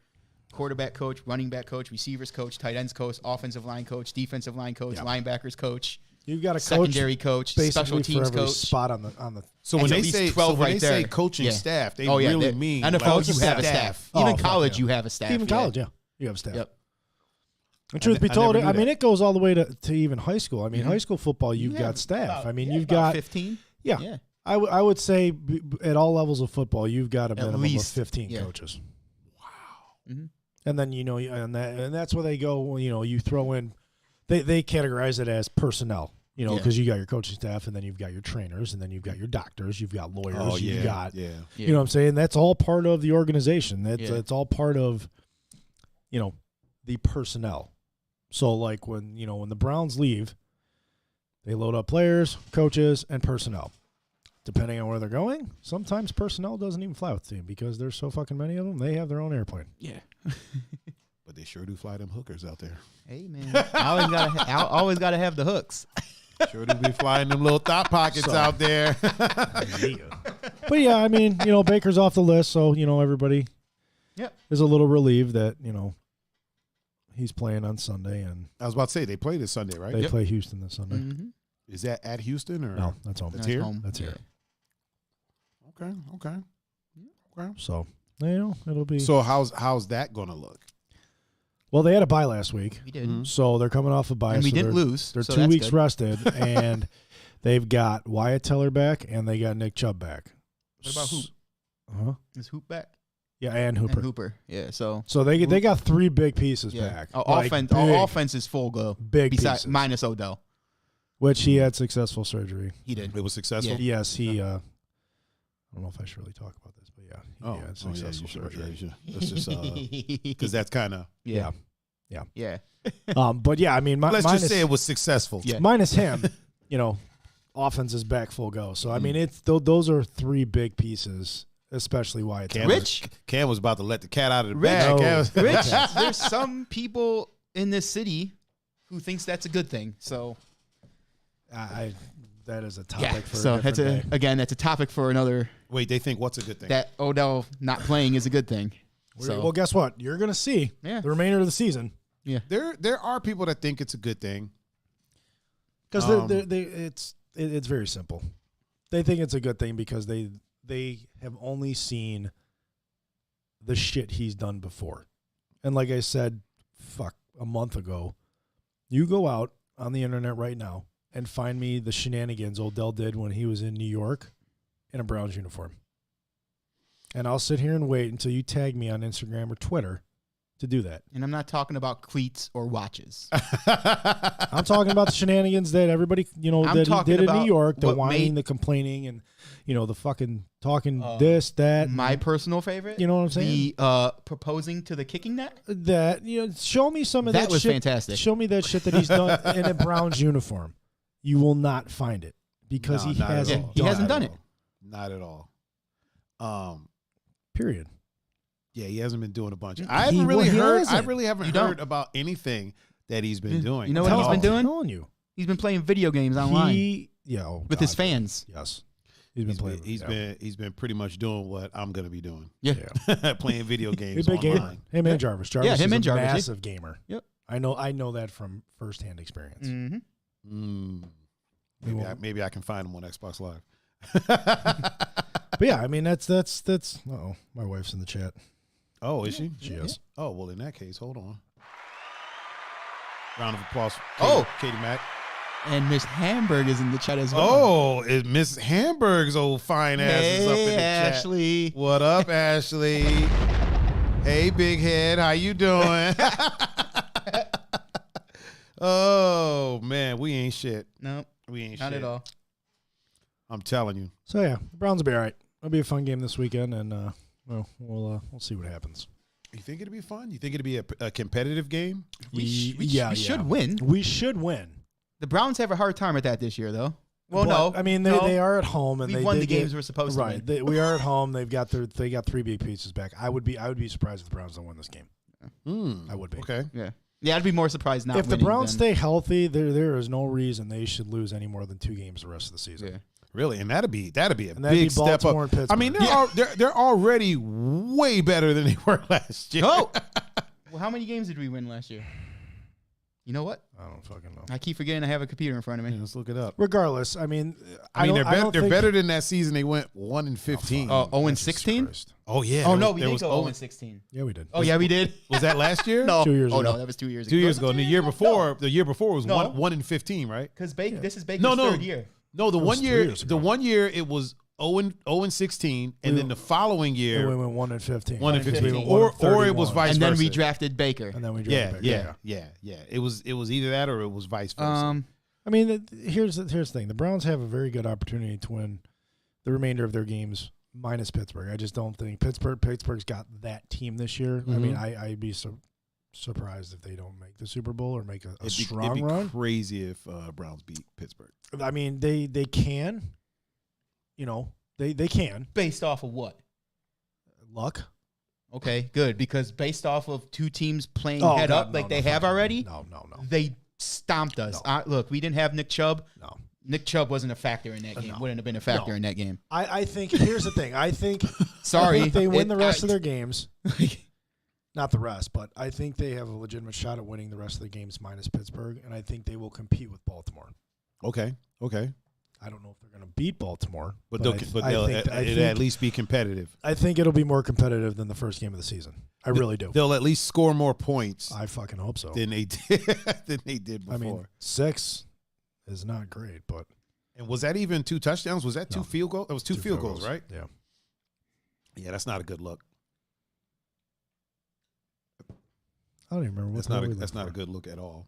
quarterback coach, running back coach, receivers coach, tight ends coach, offensive line coach, defensive line coach, linebackers coach. You've got a secondary coach, special teams for every coach. spot on the. So when they say say coaching staff, they really mean NFL. You have a staff. Even college, you have a staff. Even college, you have a staff. Yep. And truth be told, I mean, it goes all the way to even high school. I mean, high school football, you've got staff. I mean, you've got 15. Yeah. I would say at all levels of football, you've got a minimum of 15 coaches. Wow. Mm-hmm. And then and that's where they go. You throw in, they categorize it as personnel. Because you got your coaching staff, and then you've got your trainers, and then you've got your doctors, you've got lawyers, you've got you know what I'm saying. That's all part of the organization. That's all part of the personnel. So like when the Browns leave, they load up players, coaches, and personnel. Depending on where they're going, sometimes personnel doesn't even fly with the team because there's so fucking many of them. They have their own airplane. Yeah. But they sure do fly them hookers out there. Hey man, I always gotta have the hooks. Sure do be flying them little thought pockets out there. But yeah, I mean, Baker's off the list, so everybody is a little relieved that he's playing on Sunday. And I was about to say they play this Sunday, right? They play Houston this Sunday. Mm-hmm. Is that at Houston or no? That's home. That's here. Home. That's here. Okay. So it'll be. So how's that gonna look? Well, they had a bye last week. We did. So they're coming off a bye. And we didn't lose. They're so 2 weeks good. rested, and they've got Wyatt Teller back, and they got Nick Chubb back. What about Hoop? Huh? Is Hoop back? Yeah, and Hooper. And Hooper. Yeah. So they got 3 big pieces back. Offense is full go. Big pieces. Minus Odell, which he had successful surgery. He did. It was successful. Yeah. Yes, he. I don't know if I should really talk about this, but yeah, he had successful surgery. Let's just because that's kind of Yeah. But yeah, I mean, let's just say it was successful. Yeah. Minus him, offense is back full go. So I mean, those are 3 big pieces, especially Wyatt. Cam was about to let the cat out of the bag. No. Rich, there's some people in this city who thinks that's a good thing. So that is a topic for so a different day. That's a topic for another. Wait, they think what's a good thing? That Odell not playing is a good thing. Well, guess what? You're going to see the remainder of the season. Yeah, there are people that think it's a good thing because it's very simple. They think it's a good thing because they have only seen the shit he's done before, and like I said, a month ago, you go out on the internet right now and find me the shenanigans Odell did when he was in New York in a Browns uniform, and I'll sit here and wait until you tag me on Instagram or Twitter to do that. And I'm not talking about cleats or watches. I'm talking about the shenanigans that everybody, that he did in New York, the whining, the complaining, and, the fucking talking this, that. My personal favorite. You know what I'm saying? The proposing to the kicking net. That, show me some of that shit. That was fantastic. Show me that shit that he's done in a Browns uniform. You will not find it because he hasn't done it. Not at all. Period. Yeah, he hasn't been doing a bunch. I haven't really heard. I really haven't heard don't. about anything that he's been doing. You know what he's been doing? I'm telling you. He's been playing video games online. With his fans. Yes. He's been pretty much doing what I'm going to be doing. Yeah. Playing video games online. Gamer. Him and Jarvis. Jarvis him is and Jarvis, massive gamer. Yep. I know that from firsthand experience. Mm-hmm. Maybe I can find him on Xbox Live. But yeah, I mean that's uh-oh, my wife's in the chat. Oh, is she? She is. Oh, well, in that case, hold on. Round of applause for Katie Mack. And Miss Hamburg is in the chat as well. Oh, is Miss Hamburg's old fine ass is up in the chat. Ashley. What up, Ashley? Hey, big head. How you doing? Oh man, we ain't shit. No, We ain't not shit at all. I'm telling you. So yeah, the Browns will be all right. It'll be a fun game this weekend, and we'll see what happens. You think it'll be fun? You think it'll be a competitive game? We should win. We should win. The Browns have a hard time at that this year, though. Well, But, no. I mean they are at home, and We've they won the get- games we're supposed to win. Right, we are at home. They got 3 big pieces back. I would be surprised if the Browns don't win this game. I would be. Okay. Yeah, I'd be more surprised not If the winning Browns than- stay healthy, there is no reason they should lose any more than 2 games the rest of the season. Yeah. Really, and that'd be a And that'd be big step Baltimore up. and Pittsburgh. I mean, they're already way better than they were last year. Oh! Well, how many games did we win last year? You know what? I don't fucking know. I keep forgetting I have a computer in front of me. Let's look it up. Regardless, I mean, They're better than that season. They went 1-15. Oh, 0-16? Oh yeah. Oh, no, we did was go 0-16. Yeah, we did. Oh, yeah, we did. Was that last year? No. 2 years Oh, ago. no, that was 2 years ago. 2 years ago. And the year before was No. 1-15, right? Because this is Baker's No. third year. No, the was one 3 year, years ago. the 1 year it was 0-16, and then the following And year we went 1-15. 1-15, 1-15. or it was vice And versa. then we drafted Baker. And then we Yeah, drafted back. yeah. It was either that or it was vice versa. I mean, here's the thing: the Browns have a very good opportunity to win the remainder of their games, minus Pittsburgh. I just don't think Pittsburgh's got that team this year. I mean, I'd be surprised if they don't make the Super Bowl or make a strong it'd be run. crazy if Browns beat Pittsburgh. I mean, they can, they can. Based off of what? Luck. Okay, good. Because based off of 2 teams playing Oh, head God, up no, like no, they fuck have no. already, No. they stomped us. No. Look, we didn't have Nick Chubb. No. Nick Chubb wasn't a factor in that game. No. Wouldn't have been a factor No. in that game. I think here's the thing. I think Sorry. they win the rest of their games. Not the rest, but I think they have a legitimate shot at winning the rest of the games minus Pittsburgh, and I think they will compete with Baltimore. Okay. I don't know if they're going to beat Baltimore, But I they'll think at least be competitive. I think it'll be more competitive than the first game of the season. I really do. They'll at least score more points I fucking hope so. than they did before. I mean, 6 is not great, but and was that even 2 touchdowns? Was that 2 No. field goals? It was 2 field goals, right? Yeah. Yeah, that's not a good look. I don't even remember what That's not a good look at all.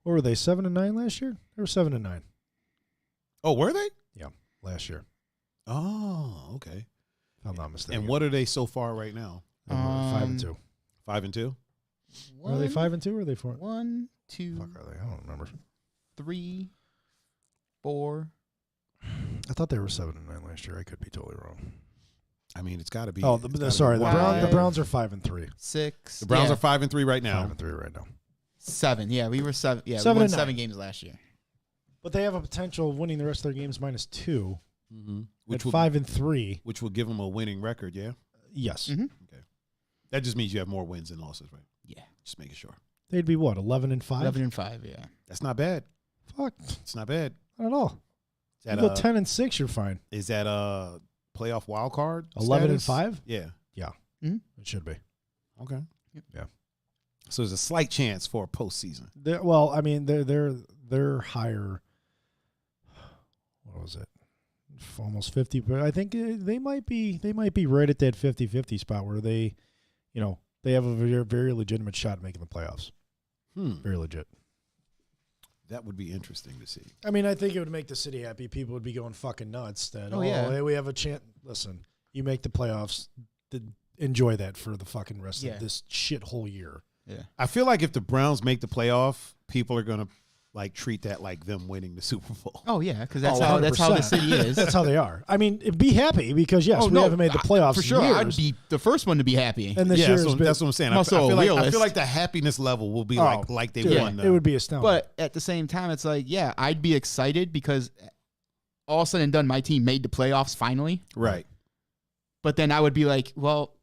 What were they? 7-9 last year? They were 7-9. Oh, were they? Last year. Oh, okay. If I'm not mistaken. And what are they so far right now? They were 5-2. 5-2. Are they 5-2 or are they 4? 1, 2, Fuck are they? I don't remember. 3, 4. I thought they were 7-9 last year. I could be totally wrong. I mean, it's got to be. Oh, it's gotta be sorry. The one. Browns are 5-3. 6. The Browns are 5-3 right now. 5-3 right now. 7. Yeah, we were 7. Yeah, 7 we won and 7 9. games last year. But they have a potential of winning the rest of their games minus 2 Which at will 5-3. which will give them a winning record. Yeah. Yes. Mm-hmm. That just means you have more wins than losses, right? Yeah. Just making sure. They'd be what, 11-5? 11-5, yeah. That's not bad. Fuck, It's not bad. not at all. Is You that go 10-6, you're fine. is that a playoff wild card? 11-5? Yeah. It should be. Okay. Yeah. So there's a slight chance for a postseason. Well, I mean, they're higher. What was it? Almost 50. But I think they might be right at that 50-50 spot where they have a very, very legitimate shot at making the playoffs. Very legit. That would be interesting to see. I mean, I think it would make the city happy. People would be going fucking nuts that, yeah. Hey, we have a chance. Listen, you make the playoffs, enjoy that for the fucking rest of this shit whole year. Yeah. I feel like if the Browns make the playoff, people are going to treat that like them winning the Super Bowl. Oh, yeah, because that's how the 100%. city is. That's how they are. I mean, be happy because, yes, we haven't made the playoffs for sure. in years. I'd be the first one to be happy. And this year has been, that's what I'm saying. I Also feel a like, realist. the happiness level will be like they dude, won. it would be astounding. But at the same time, it's like, yeah, I'd be excited because all said and done, my team made the playoffs finally. Right. But then I would be like, well,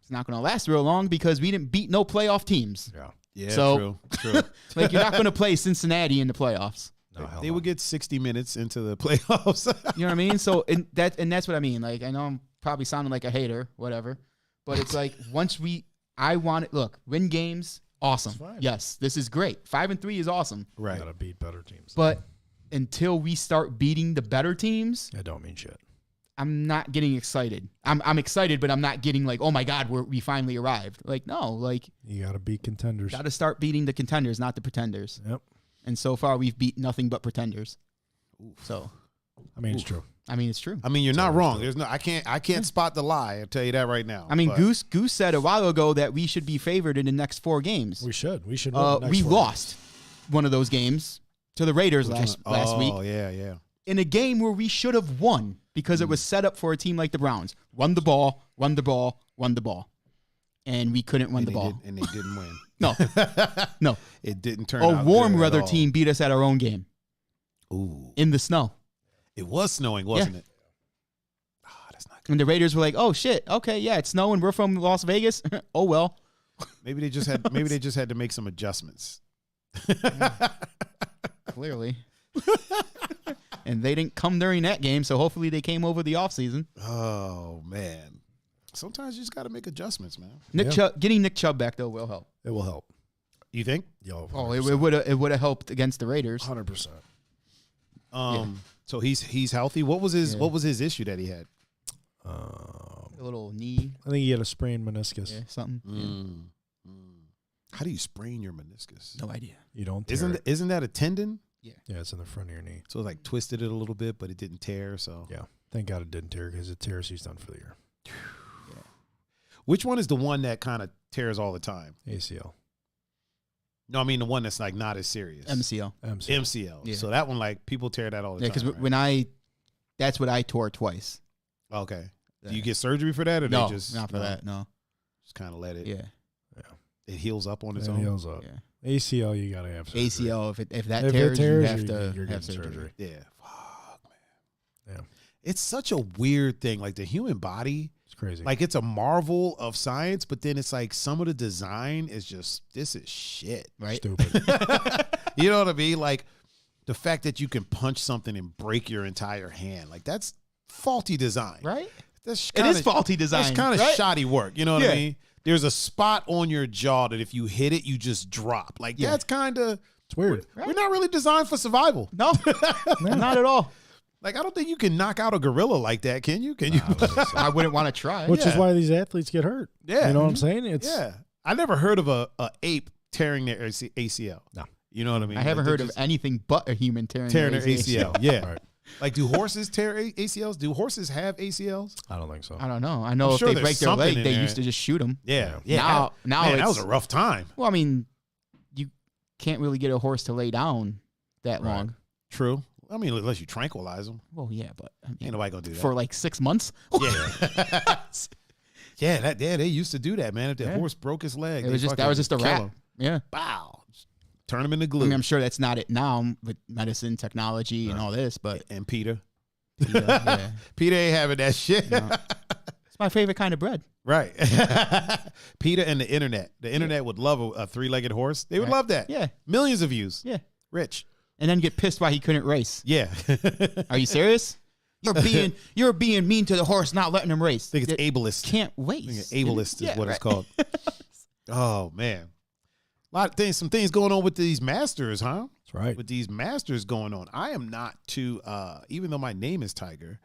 it's not going to last real long because we didn't beat no playoff teams. yeah. Yeah, So- true. Like, you're not going to play Cincinnati in the playoffs. No, hell They no. would get 60 minutes into the playoffs. You know what I mean? So, and that's what I mean. Like, I know I'm probably sounding like a hater, whatever. But it's like, win games, awesome. It's fine. Yes, this is great. 5-3 is awesome. Right. Gotta beat better teams. But until we start beating the better teams, I don't mean shit. I'm not getting excited. I'm excited, but I'm not getting like, oh my God, we finally arrived. Like, no, like You got to beat contenders. got to start beating the contenders, not the pretenders. Yep. And so far, we've beat nothing but pretenders. So, I mean, it's true. I mean, it's true. I mean, you're not wrong. There's no, I can't spot the lie. I'll tell you that right now. I mean, But Goose said a while ago that we should be favored in the next 4 games. We should. We should. Win the next We one. lost one of those games to the Raiders last week. Oh, yeah. In a game where we should have won because it was set up for a team like the Browns. Run the ball, run the ball, run the ball. And we couldn't run the ball. And they didn't win. No. No. It didn't turn A out warm good at weather all. team beat us at our own game Ooh. in the snow. It was snowing, wasn't it? Ah, that's not good. And the Raiders were like, oh, shit. Okay, yeah, it's snowing. We're from Las Vegas. Oh, well. Maybe they just had to make some adjustments. Clearly. And they didn't come during that game, so hopefully they came over the offseason. Oh, man. Sometimes you just got to make adjustments, man. Getting Nick Chubb back, though, will help. It will help. You think? Yo. Oh, it would have helped against the Raiders. 100%. So he's healthy. What was his issue that he had? A little knee, I think he had a sprained meniscus. something. How do you sprain your meniscus? No idea. You don't tear it. Isn't that a tendon? Yeah, it's in the front of your knee. So it like twisted it a little bit, but it didn't tear. So Yeah. Thank God it didn't tear because it tears, he's done for the year. which one is the one that kind of tears all the time? ACL. No, I mean the one that's like not as serious. MCL. MCL. Yeah. So that one, like people tear that all the Yeah, time. because that's what I tore twice. Okay. Do you get surgery for that, or No, they just not for that. No. Just kind of let it. Yeah. It heals up on its It own. heals up. Yeah. ACL, you got to have surgery. ACL. If that If it tears, you tears, have to you're have getting surgery. Yeah. Fuck, man. Yeah. It's such a weird thing. Like the human body, It's crazy. like it's a marvel of science, but then it's like some of the design is just, this is shit. Right. Stupid. You know what I mean? Like the fact that you can punch something and break your entire hand, like that's faulty design. Right. That's It is faulty design. That's kind of right? shoddy work. You know what I Yeah. mean? There's a spot on your jaw that if you hit it, you just drop. Like that's kind of, It's weird. we're not really designed for survival. No, not at all. Like I don't think you can knock out a gorilla like that, can you? Can you? I wouldn't want to try. Which is Yeah. why these athletes get hurt. Yeah. You know what I'm saying? It's Yeah. I never heard of a ape tearing their ACL. No. You know what I mean? I haven't Like, heard they're of just anything but a human tearing tearing their ACL. Yeah. Right. Like, do horses tear ACLs? Do horses have ACLs? I don't think so. I don't know. I know I'm if sure they there's break their something leg, in they there. used to just shoot them. Yeah. Now Man, that it's, was a rough time. Well, I mean, you can't really get a horse to lay down that Right. long. True. I mean, unless you tranquilize them. Well, yeah, but I mean, Ain't nobody gonna do that. for like 6 months. Yeah. They used to do that, man. If the Yeah. horse broke his leg, It was they just that was just a fucking kill rat. him. Yeah. Bow. Turn him into I glue. mean, I'm sure that's not it now with medicine, technology, and all this, but And Peter. yeah. Peter ain't having that shit. No. It's my favorite kind of bread. Right. Peter and the internet. The internet would love a three-legged horse. They would Right. love that. Yeah. Millions of views. Yeah. Rich. And then get pissed why he couldn't race. Yeah. Are you serious? You're being mean to the horse, not letting him race. I think it's It ableist. can't I think race. ableist is Yeah, what it's right. called. Oh man. A lot of things, some things going on with these masters, huh? That's right. With these masters going on. I am not too even though my name is Tiger,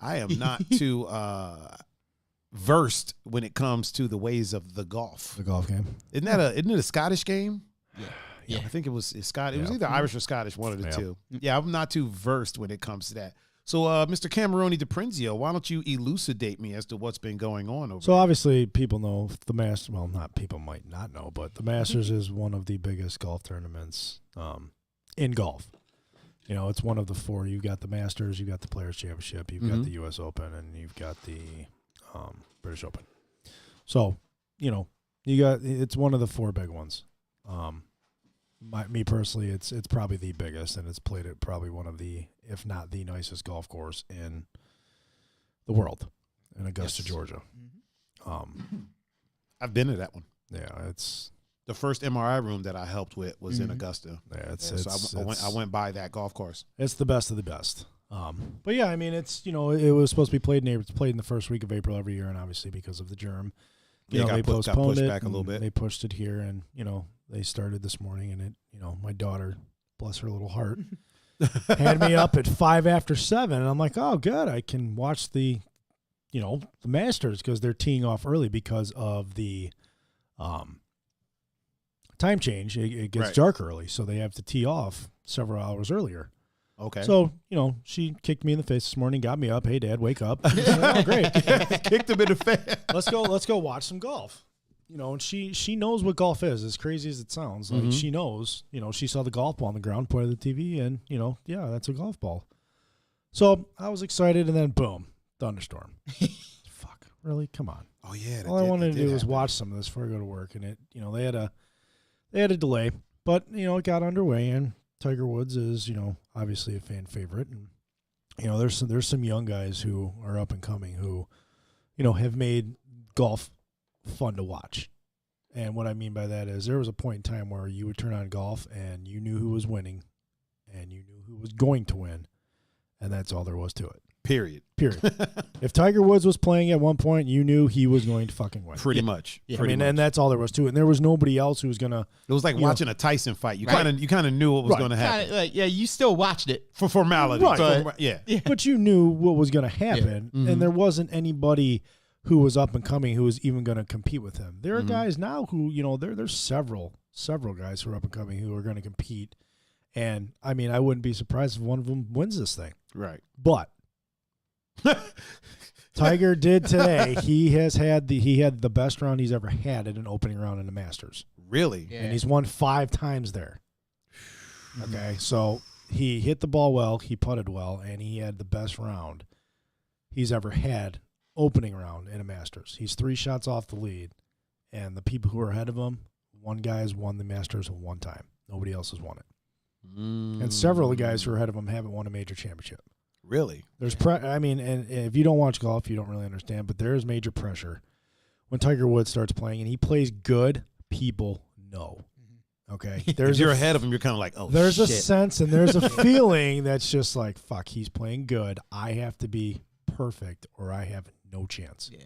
I am not too versed when it comes to the ways of the golf. The golf game. Isn't it a Scottish game? Yeah. I think it was Scottish. It was Yeah. either Irish or Scottish, one of the Yeah. two. Yeah, I'm not too versed when it comes to that. So, Mr. Cameroni DiPrinzio, why don't you elucidate me as to what's been going on over So obviously people know the Masters. Well, not people might not know, but the Masters is one of the biggest golf tournaments in golf. You know, it's one of the four. You've got the Masters, you've got the Players Championship, you've got the U.S. Open, and you've got the British Open. So, you know, it's one of the four big ones. Me personally, it's probably the biggest, and it's played at probably one of the, if not the nicest golf course in the world, in Augusta, Yes. Georgia. I've been to that one. Yeah, it's The first MRI room that I helped with was in Mhm. Augusta. yeah, So I went by that golf course. it's the best of the best. But yeah, I mean, it's, you know, it was supposed to be played in April. It's played in the first week of April every year, and obviously because of the germ, Yeah, they got postponed pushed it. back a little and bit. They pushed it here, and you know, they started this morning, and it, you know, my daughter, bless her little heart, had me up at 5 after 7, and I'm like, oh, good, I can watch the Masters because they're teeing off early because of the time change. It gets dark early, so they have to tee off several hours earlier. Okay. So, she kicked me in the face this morning, got me up. Hey, Dad, wake up. Oh, great. Kicked him in the face. Let's go watch some golf. And she knows what golf is, as crazy as it sounds. Like, she knows, she saw the golf ball on the ground, pointed at the TV, and, yeah, that's a golf ball. So I was excited, and then boom, thunderstorm. Fuck, really? Come on. Oh, yeah. All I wanted to do was watch some of this before I go to work, and it, they had a delay, but, it got underway, and Tiger Woods is, obviously a fan favorite, and there's some young guys who are up and coming who, have made golf fun to watch. And what I mean by that is there was a point in time where you would turn on golf and you knew who was winning, and you knew who was going to win, and that's all there was to it. Period. If Tiger Woods was playing at one point, you knew he was going to fucking win. Pretty much. Yeah. And that's all there was to it. And there was nobody else who was gonna. It was like watching a Tyson fight. You kind of knew what was going to happen. Like, you still watched it for formality. Right. Yeah. But you knew what was going to happen, and there wasn't anybody who was up and coming who was even going to compete with him. There are guys now who, there's several guys who are up and coming who are going to compete. And I mean, I wouldn't be surprised if one of them wins this thing. Right. But Tiger did today. He had the best round he's ever had at an opening round in the Masters. Really? Yeah. And he's won 5 times there. Okay. So he hit the ball well, he putted well, and he had the best round he's ever had opening round in a Masters. He's 3 shots off the lead, and the people who are ahead of him, one guy has won the Masters one time. Nobody else has won it. And several of the guys who are ahead of him haven't won a major championship. Really? There's and if you don't watch golf, you don't really understand, but there is major pressure when Tiger Woods starts playing, and he plays good. People know. Okay, if you're ahead of him, you're kind of like, oh, there's shit. a sense and there's a feeling that's just like, fuck, he's playing good. I have to be perfect, or I have no chance. Yeah.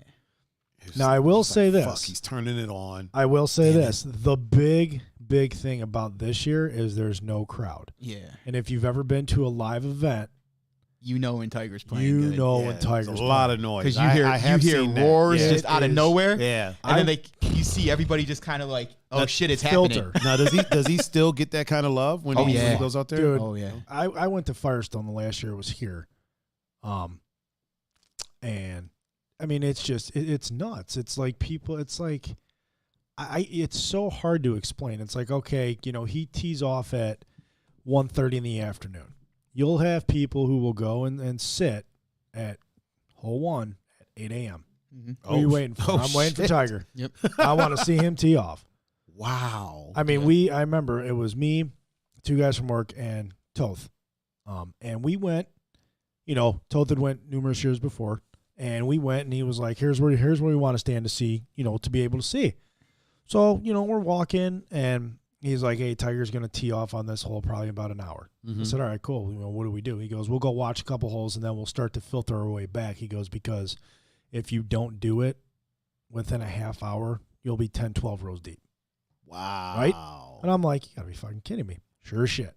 Now I will say this: fuck, he's turning it on. I will say this: the big thing about this year is there's no crowd. Yeah. And if you've ever been to a live event, when Tiger's playing. When Tiger's playing. A lot of noise. Because you hear roars just out of nowhere. Yeah. And then you see everybody just kind of like, oh shit, it's happening. Now does he still get that kind of love when he goes out there? Dude, oh yeah. I went to Firestone the last year it was here. And I mean it's just it's nuts. It's like people it's like it's so hard to explain. It's like, okay, he tees off at 1:30 in the afternoon. You'll have people who will go and sit at hole 1 at 8 a.m. What are you waiting for? I'm waiting for Tiger. Yep. I want to see him tee off. Wow. I mean, I remember it was me, 2 guys from work, and Toth. And we went, Toth had went numerous years before, and we went, and he was like, here's where we want to stand to see, to be able to see. So, we're walking, and he's like, hey, Tiger's going to tee off on this hole probably about an hour. I said, all right, cool. What do we do? He goes, we'll go watch a couple holes, and then we'll start to filter our way back. He goes, because if you don't do it within a half hour, you'll be 10, 12 rows deep. Wow. Right? And I'm like, you got to be fucking kidding me. Sure as shit.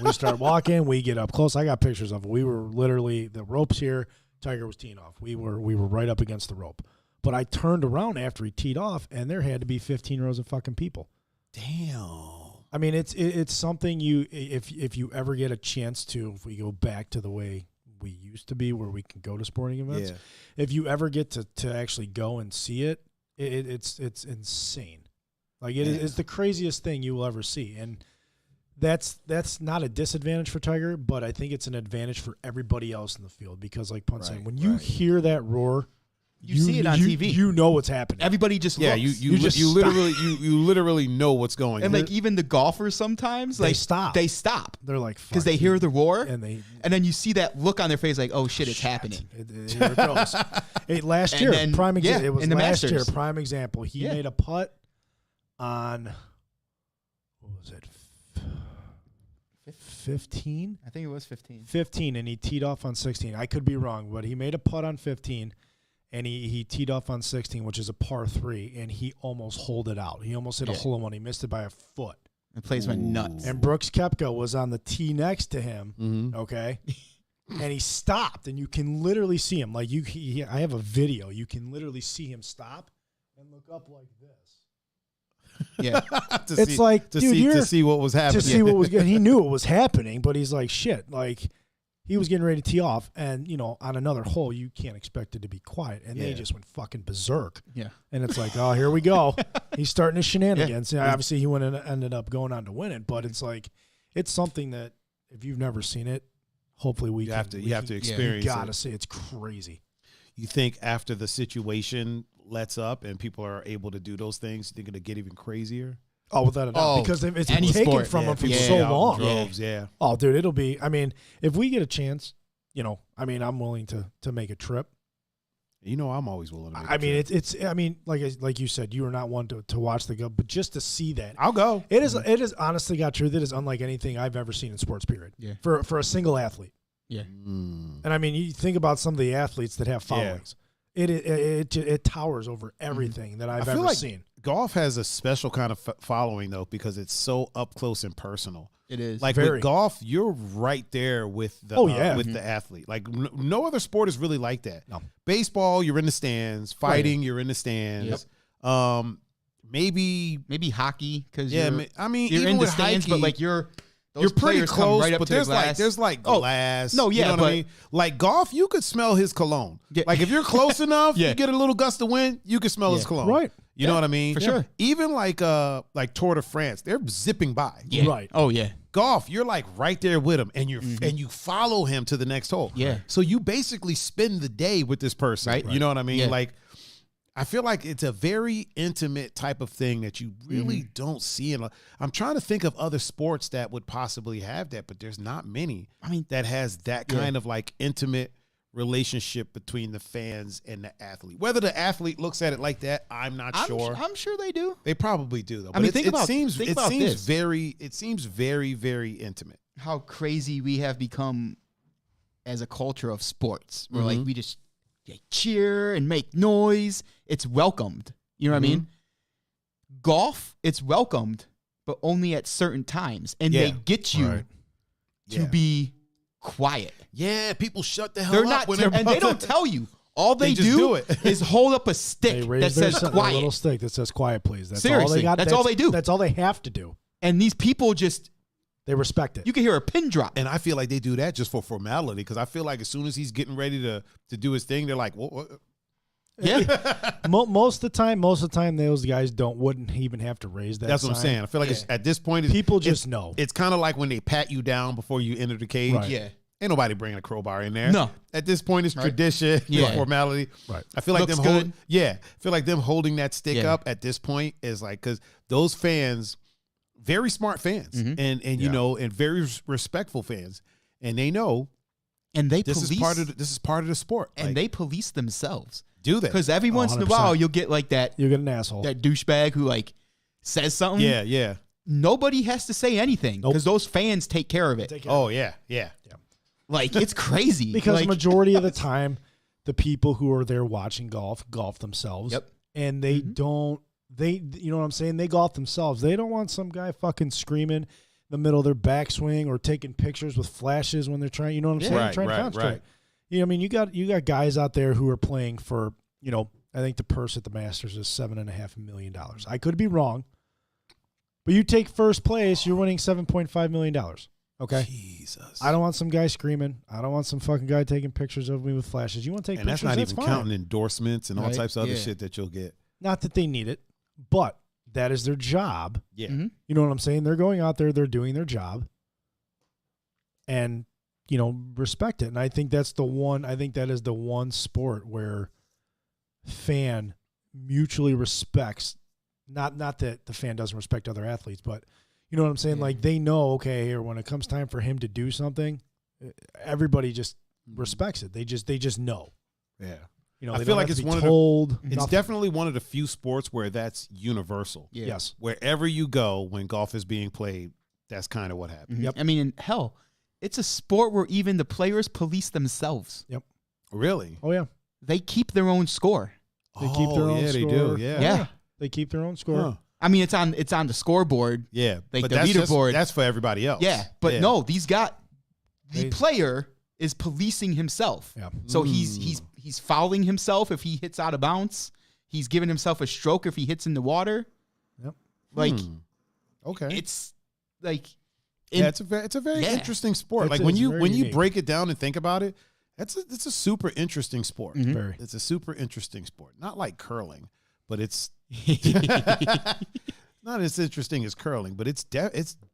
We start walking. We get up close. I got pictures of it. We were literally, the rope's here. Tiger was teeing off. We were right up against the rope. But I turned around after he teed off, and there had to be 15 rows of fucking people. Damn. I mean, it's something if you ever get a chance to, if we go back to the way we used to be, where we can go to sporting events, if you ever get to actually go and see it, it's insane. Like it's the craziest thing you will ever see, and that's not a disadvantage for Tiger, but I think it's an advantage for everybody else in the field because, like Punt's saying, when you hear that roar. You see it on TV. You know what's happening. Everybody just looks. You literally know what's going on. And like even the golfers sometimes they stop. They stop. They're like because they hear the roar and then you see that look on their face like, oh shit, it's happening. Here it goes. Last year, prime example. It was in the last Masters. year, prime example. He made a putt on what was it? 15? I think it was 15. 15, and he teed off on 16. I could be wrong, but he made a putt on 15. And he teed off on 16, which is a par 3, and he almost holed it out. He almost hit a hole in one. He missed it by a foot. The place went nuts. And Brooks Koepka was on the tee next to him. Mm-hmm. Okay. And he stopped, and you can literally see him. Like I have a video. You can literally see him stop and look up like this. Yeah. It's like, dude, to see what was happening. To see what was good. He knew what was happening, but he's like, shit. Like, he was getting ready to tee off, and, you know, on another hole, you can't expect it to be quiet. And they just went fucking berserk. Yeah. And it's like, oh, here we go. He's starting his shenanigans. Yeah. Obviously, he ended up going on to win it, but it's like, it's something that if you've never seen it, hopefully you have to experience it. You gotta see, it's crazy. You think after the situation lets up and people are able to do those things, you think it'll get even crazier? Oh, without a doubt, because it's been taken sport, from them for so long. Droves, Oh, dude, it'll be. I mean, if we get a chance, you know, I mean, I'm willing to make a trip. You know, I'm always willing to make I a mean, trip. it's. I mean, like you said, you are not one to watch the go, but just to see that, I'll go. It is honestly, got truth. It is unlike anything I've ever seen in sports. Period. Yeah. For a single athlete. Yeah. And I mean, you think about some of the athletes that have followings. It towers over everything that I've ever seen. Golf has a special kind of following, though, because it's so up close and personal. It is. Like with golf, you're right there with the the athlete. Like no other sport is really like that. No. Baseball, you're in the stands. Fighting, you're in the stands. Yep. Maybe hockey because you're in even the with stands, hiking, but like you're pretty close. Right up but to there's the glass. there's glass. No, yeah, you know but what I mean. Like golf, you could smell his cologne. Yeah. Like if you're close enough, Yeah. you get a little gust of wind, you can smell his cologne. Right. You know what I mean? For sure. Even like Tour de France, they're zipping by. Yeah. Right. Oh yeah. Golf, you're like right there with him, and you follow him to the next hole. Yeah. So you basically spend the day with this person. Right. You know what I mean? Yeah. Like, I feel like it's a very intimate type of thing that you really don't see. I'm trying to think of other sports that would possibly have that, but there's not many. I mean, that has that kind of like intimate relationship between the fans and the athlete. Whether the athlete looks at it like that, I'm not sure. I'm sure they do. They probably do, though. I mean, it seems this. very, very intimate. How crazy we have become as a culture of sports. Where like we just cheer and make noise. It's welcomed. You know what I mean? Golf, it's welcomed, but only at certain times, and they get you to be quiet. Yeah, people shut the hell up. And they don't tell you. All they do is hold up a stick that says quiet. A little stick that says quiet, please. That's Seriously, all they got. that's all they do. That's all they have to do. And these people just... They respect it. You can hear a pin drop. And I feel like they do that just for formality, because I feel like as soon as he's getting ready to do his thing, they're like, what? Yeah. Most of the time, those guys wouldn't even have to raise that. That's what I'm saying. I feel like it's, at this point, people just know. It's kind of like when they pat you down before you enter the cage. Right. Yeah. Ain't nobody bringing a crowbar in there. No. At this point, it's tradition, formality. Right. I feel like Looks them good. I feel like them holding that stick up at this point is like, because those fans, very smart fans, and you know, and very respectful fans, and they know, and they this is part of the sport, and they police themselves. Do they? Because every once in a while you'll get like that. You'll get an asshole, that douchebag who like says something. Yeah. Nobody has to say anything because those fans take care of it. Yeah. Like it's crazy because like, majority of the time, the people who are there watching golf themselves. Yep. And they don't. You know what I'm saying? They golf themselves. They don't want some guy fucking screaming in the middle of their backswing or taking pictures with flashes when they're trying. You know what I'm saying? Trying to concentrate. Right. You know, I mean, you got guys out there who are playing for, you know, I think the purse at the Masters is $7.5 million. I could be wrong, but you take first place, you're winning $7.5 million. Okay. Jesus. I don't want some guy screaming. I don't want some fucking guy taking pictures of me with flashes. You want to take pictures? And that's not even fine. counting endorsements and all types of other shit that you'll get. Not that they need it, but that is their job. Yeah. You know what I'm saying? They're going out there, they're doing their job. And, you know, respect it. And I think that is the one sport where fan mutually respects, not that the fan doesn't respect other athletes, but you know what I'm saying? Yeah. Like they know, okay, here when it comes time for him to do something, everybody just respects it. They just know. Yeah. You know, I feel like it's it's definitely one of the few sports where that's universal. Yeah. Yes. Wherever you go when golf is being played, that's kind of what happens. Yep. I mean, hell, it's a sport where even the players police themselves. Yep. Really? Oh yeah. They keep their own score. They keep their own They score. do. Yeah. Yeah. They keep their own score. Huh. I mean, it's on the scoreboard. Yeah, like but the that's leaderboard. that's for everybody else. Yeah, but no, the player is policing himself. Yeah. So he's fouling himself if he hits out of bounds. He's giving himself a stroke if he hits in the water. Yep. Like, okay, it's like, it's a very interesting sport. It's like when you unique. break it down and think about it, it's a super interesting sport. Very. It's a super interesting sport. Not like curling, but it's not as interesting as curling, but it's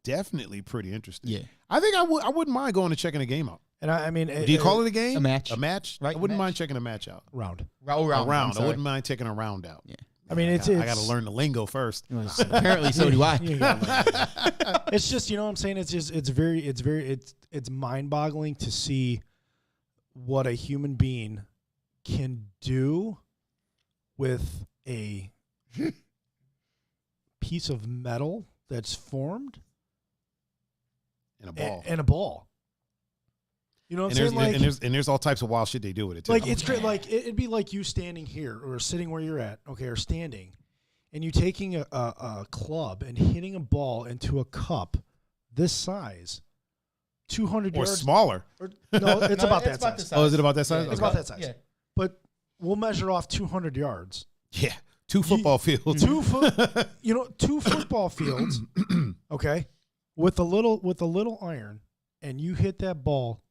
definitely pretty interesting. Yeah. I think I wouldn't mind going and checking a game out. And I mean, Do you call it a game? A match. A match? Right, I wouldn't match. mind checking a match out. round. A round. I'm I sorry. wouldn't mind taking a round out. Yeah. I mean, I got to learn the lingo first. Apparently, so do I. It's just, you know what I'm saying? It's mind-boggling to see what a human being can do with a piece of metal that's formed And a ball. and a ball. You know what I'm saying? And there's all types of wild shit they do with it too. Like it's great. Like it'd be like you standing here or sitting where you're at, okay, or standing, and you taking a club and hitting a ball into a cup this size, 200 or yards smaller. no, it's about that size. Oh, is it about that size? It's Okay. about that size. Yeah. But we'll measure off 200 yards. Yeah, 2 football fields. 2 football fields. Okay, with a little iron, and you hit that ball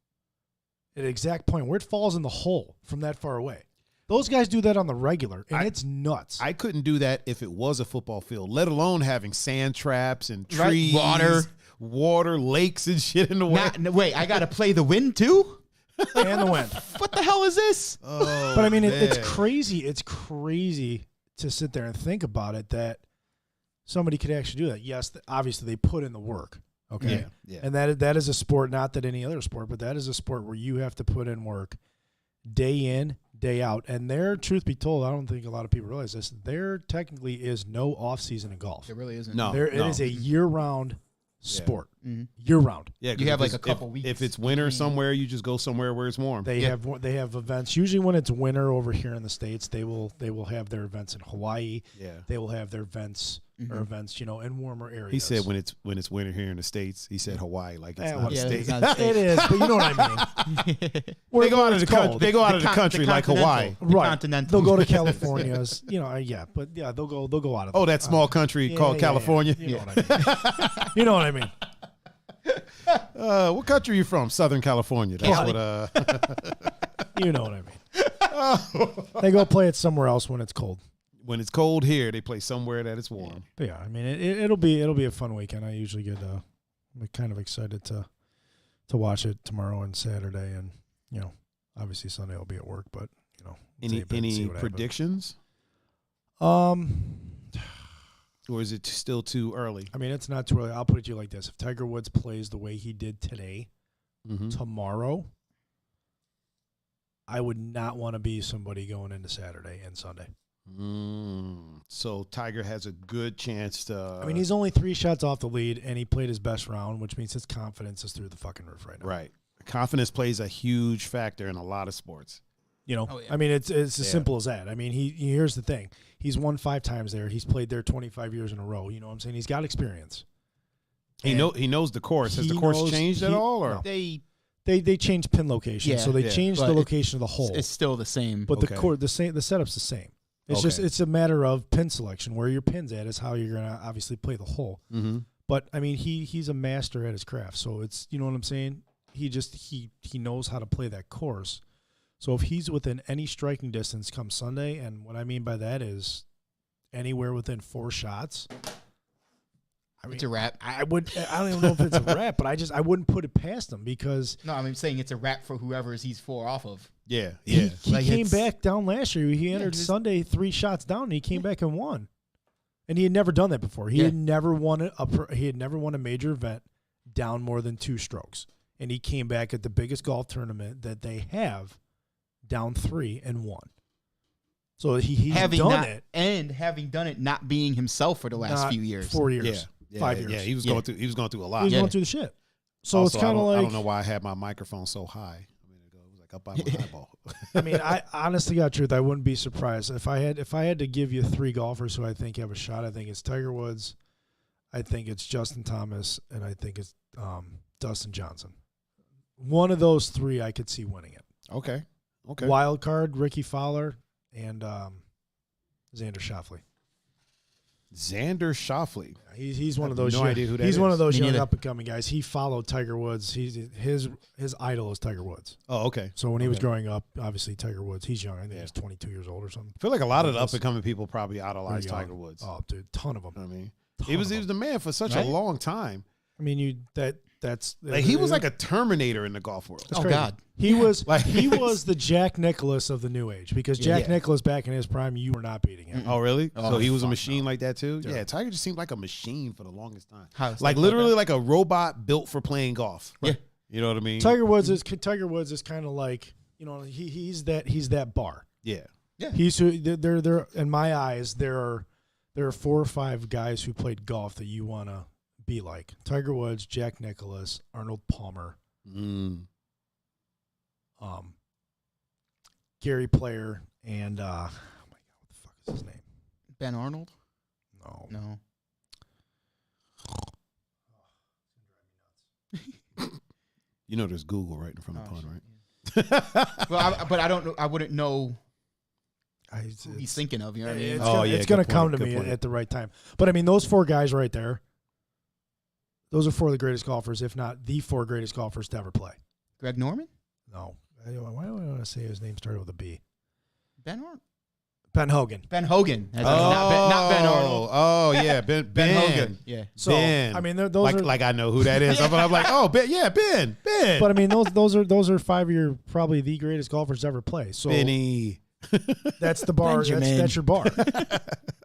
at an exact point where it falls in the hole from that far away. Those guys do that on the regular, and it's nuts. I couldn't do that if it was a football field, let alone having sand traps and trees, water, lakes, and shit in the way. Wait, I got to play the wind too? And the wind. What the hell is this? Oh, But I mean, it's man. crazy. It's crazy to sit there and think about it that somebody could actually do that. Yes, obviously they put in the work. Okay. Yeah. And that is a sport, not that any other sport, but that is a sport where you have to put in work day in, day out. And there, truth be told, I don't think a lot of people realize this, there technically is no off season in golf. There really isn't. No. It is a year-round sport. Mm-hmm. Year-round. Yeah, You have like if a couple weeks. If it's winter somewhere, you just go somewhere where it's warm. They have events. Usually when it's winter over here in the States, they will have their events in Hawaii. Yeah. They will have their events or events, in warmer areas. He said when it's winter here in the States, he said Hawaii like it's not a yeah, state. it's not a state. It is, but you know what I mean. They go out of the country. They go out of the country like Hawaii. Right. Continental. They'll go to California's, but they'll go out of. Oh, that small country called California. You know what I mean. You know what I mean. What country are you from? Southern California. That's what. You know what I mean. They go play it somewhere else when it's cold. When it's cold here, they play somewhere that it's warm. But yeah, I mean it'll be a fun weekend. I usually get I'm kind of excited to watch it tomorrow and Saturday, and obviously Sunday I'll be at work, but Any tape it and see what happens. predictions? Or is it still too early? I mean, it's not too early. I'll put it to you like this: if Tiger Woods plays the way he did today, tomorrow, I would not want to be somebody going into Saturday and Sunday. So Tiger has a good chance to. I mean, he's only 3 shots off the lead, and he played his best round, which means his confidence is through the fucking roof right now. Right. Confidence plays a huge factor in a lot of sports. I mean, it's as simple as that. I mean, here's the thing: he's won 5 times there. He's played there 25 years in a row. You know what I'm saying? He's got experience. He knows the course. Has the course changed at all, or no. They They changed pin location, Yeah, so they changed the location of the hole. It's still the same. But the setup's the same. It's just it's a matter of pin selection. Where your pin's at is how you're gonna obviously play the hole. Mm-hmm. But I mean, he's a master at his craft, so it's what I'm saying. He knows how to play that course. So if he's within any striking distance come Sunday, and what I mean by that is anywhere within 4 shots, I mean, it's a wrap. I don't even know if it's a wrap, but I wouldn't put it past him because No, I'm saying it's a wrap for whoever he's 4 off of. Yeah. he Like, came it's- back down last year. He entered Sunday 3 shots down, and he came back and won. And he had never done that before. He had never won a major event down more than 2 strokes. And he came back at the biggest golf tournament that they have down 3 and won. So he's done it. And having done it not being himself for the last few years. 4 years. Yeah. 5 years. Yeah, he was going through a lot. He was going through the shit. So Also, it's kind of like I don't know why I had my microphone so high. I up by my eyeball. I mean, I honestly got truth. I wouldn't be surprised if I had to give you 3 golfers who I think have a shot. I think it's Tiger Woods, I think it's Justin Thomas, and I think it's Dustin Johnson. One of those 3 I could see winning it. Okay. Wild card, Ricky Fowler and Xander Schauffele. Xander Schauffele. He's one of those. No idea who that he's is. one of those Me young neither. up and coming guys. He followed Tiger Woods. His idol is Tiger Woods. Oh, okay. So when he was growing up, obviously Tiger Woods. He's young. I think he's 22 years old or something. I feel like a lot of the up and coming people probably idolize Pretty young. Tiger Woods. Oh, dude, ton of them. I mean, he was the man for such a long time. I mean, that's Like he was like a Terminator in the golf world. That's Oh, crazy. God. He was Like- he was the Jack Nicklaus of the new age because Jack Nicklaus back in his prime, you were not beating him. Oh, really? Oh, So he was a fuck machine no. like that too? Yeah. Yeah, Tiger just seemed like a machine for the longest time. How- Like like literally that? like a robot built for playing golf. Yeah. You know what I mean? Tiger Woods is kind of like, you know, he's that bar. Yeah. He's who they're in my eyes there are 4 or 5 guys who played golf that you want to be like. Tiger Woods, Jack Nicklaus, Arnold Palmer, Gary Player, and oh my God, what the fuck is his name? Ben Arnold? No. You know there's Google right in front of the Oh, pun, shit, right? Well, but I don't know. I wouldn't know who It's he's thinking of. You know what I mean? it's Oh, gonna, yeah, it's gonna good come point, to good me point. at the right time. But I mean, those 4 guys right there, those are 4 of the greatest golfers, if not the 4 greatest golfers to ever play. Greg Norman? No, why do I want to say his name started with a B? Ben Arnold? Ben Hogan. Ben Hogan. Not Ben Arnold. Oh, yeah. Ben Hogan. Yeah. So Ben. I mean, those are. like I know who that is. I'm like, oh, Ben. Yeah, Ben. But I mean, those are 5 year probably the greatest golfers to ever play. So Benny. that's the bar. Benjamin. That's your bar.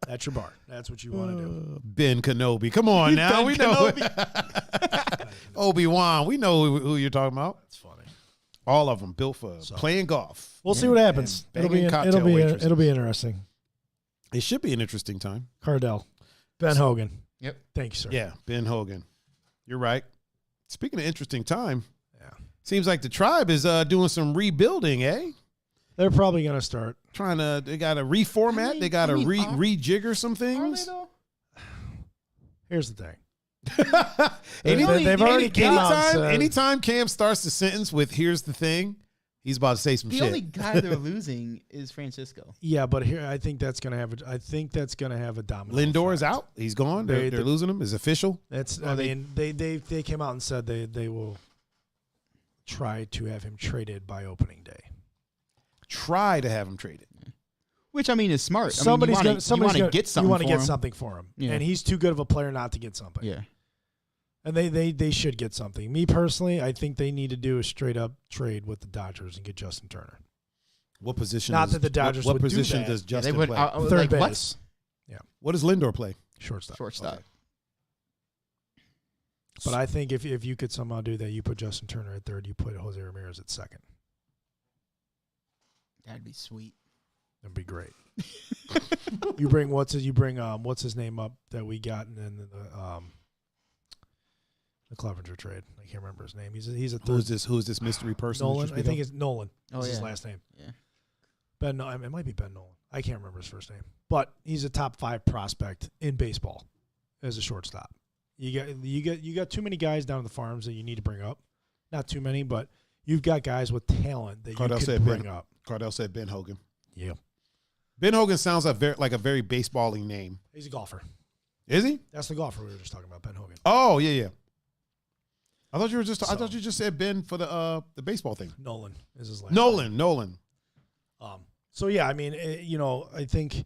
That's your bar. That's what you want to do. Ben Kenobi. Come on now. Ben We know Kenobi. Obi-Wan. We know who you're talking about. That's funny. All of them built for playing golf. We'll see what happens. And banging cocktail It'll waitresses. be interesting. It should be an interesting time. Cardell, Ben Hogan. Yep. Thank you, sir. Yeah, Ben Hogan. You're right. Speaking of interesting time, Yeah. seems like the tribe is doing some rebuilding, eh? They're probably gonna start. They got to reformat. They got to rejigger some Are they things. though? Here's the thing. They've already come out and said- anytime Cam starts the sentence with "Here's the thing," he's about to say some The shit. only guy they're losing is Francisco. Yeah, but here I think that's gonna have a domino. Lindor is effect. out. He's gone. They're losing him. It's official. That's. Well, I mean, they came out and said they will try to have him traded by opening day. Try to have him traded. Which I mean is smart. Somebody's I mean, you want to get something. You want to for get him. something for him, Yeah. and he's too good of a player not to get something. Yeah. And they should get something. Me personally, I think they need to do a straight up trade with the Dodgers and get Justin Turner. What position? Not that the Dodgers What would do position that. does Yeah, Justin they would. play? Third Like, what? base, What does Lindor play? shortstop. Shortstop. Okay. But I think if you could somehow do that, you put Justin Turner at third, you put Jose Ramirez at second. That'd be sweet. That'd be great. You bring what's his name up that we got in the Clevenger trade. I can't remember his name. He's a third. Who's this mystery person? that Nolan. you I speak think of? it's Nolan. Oh, Is his yeah. last name. Yeah. Ben. No, it might be Ben Nolan. I can't remember his first name, but he's a top 5 prospect in baseball as a shortstop. You got too many guys down in the farms that you need to bring up. Not too many, but you've got guys with talent that Cardell you said could bring up. Cardell said Ben Hogan. Yeah, Ben Hogan sounds like a very baseballing name. he's a golfer. Is he? That's the golfer we were just talking about, Ben Hogan. Oh yeah. I thought you So- just said Ben for the baseball thing. Nolan is his last name. Nolan. So yeah, I mean, I think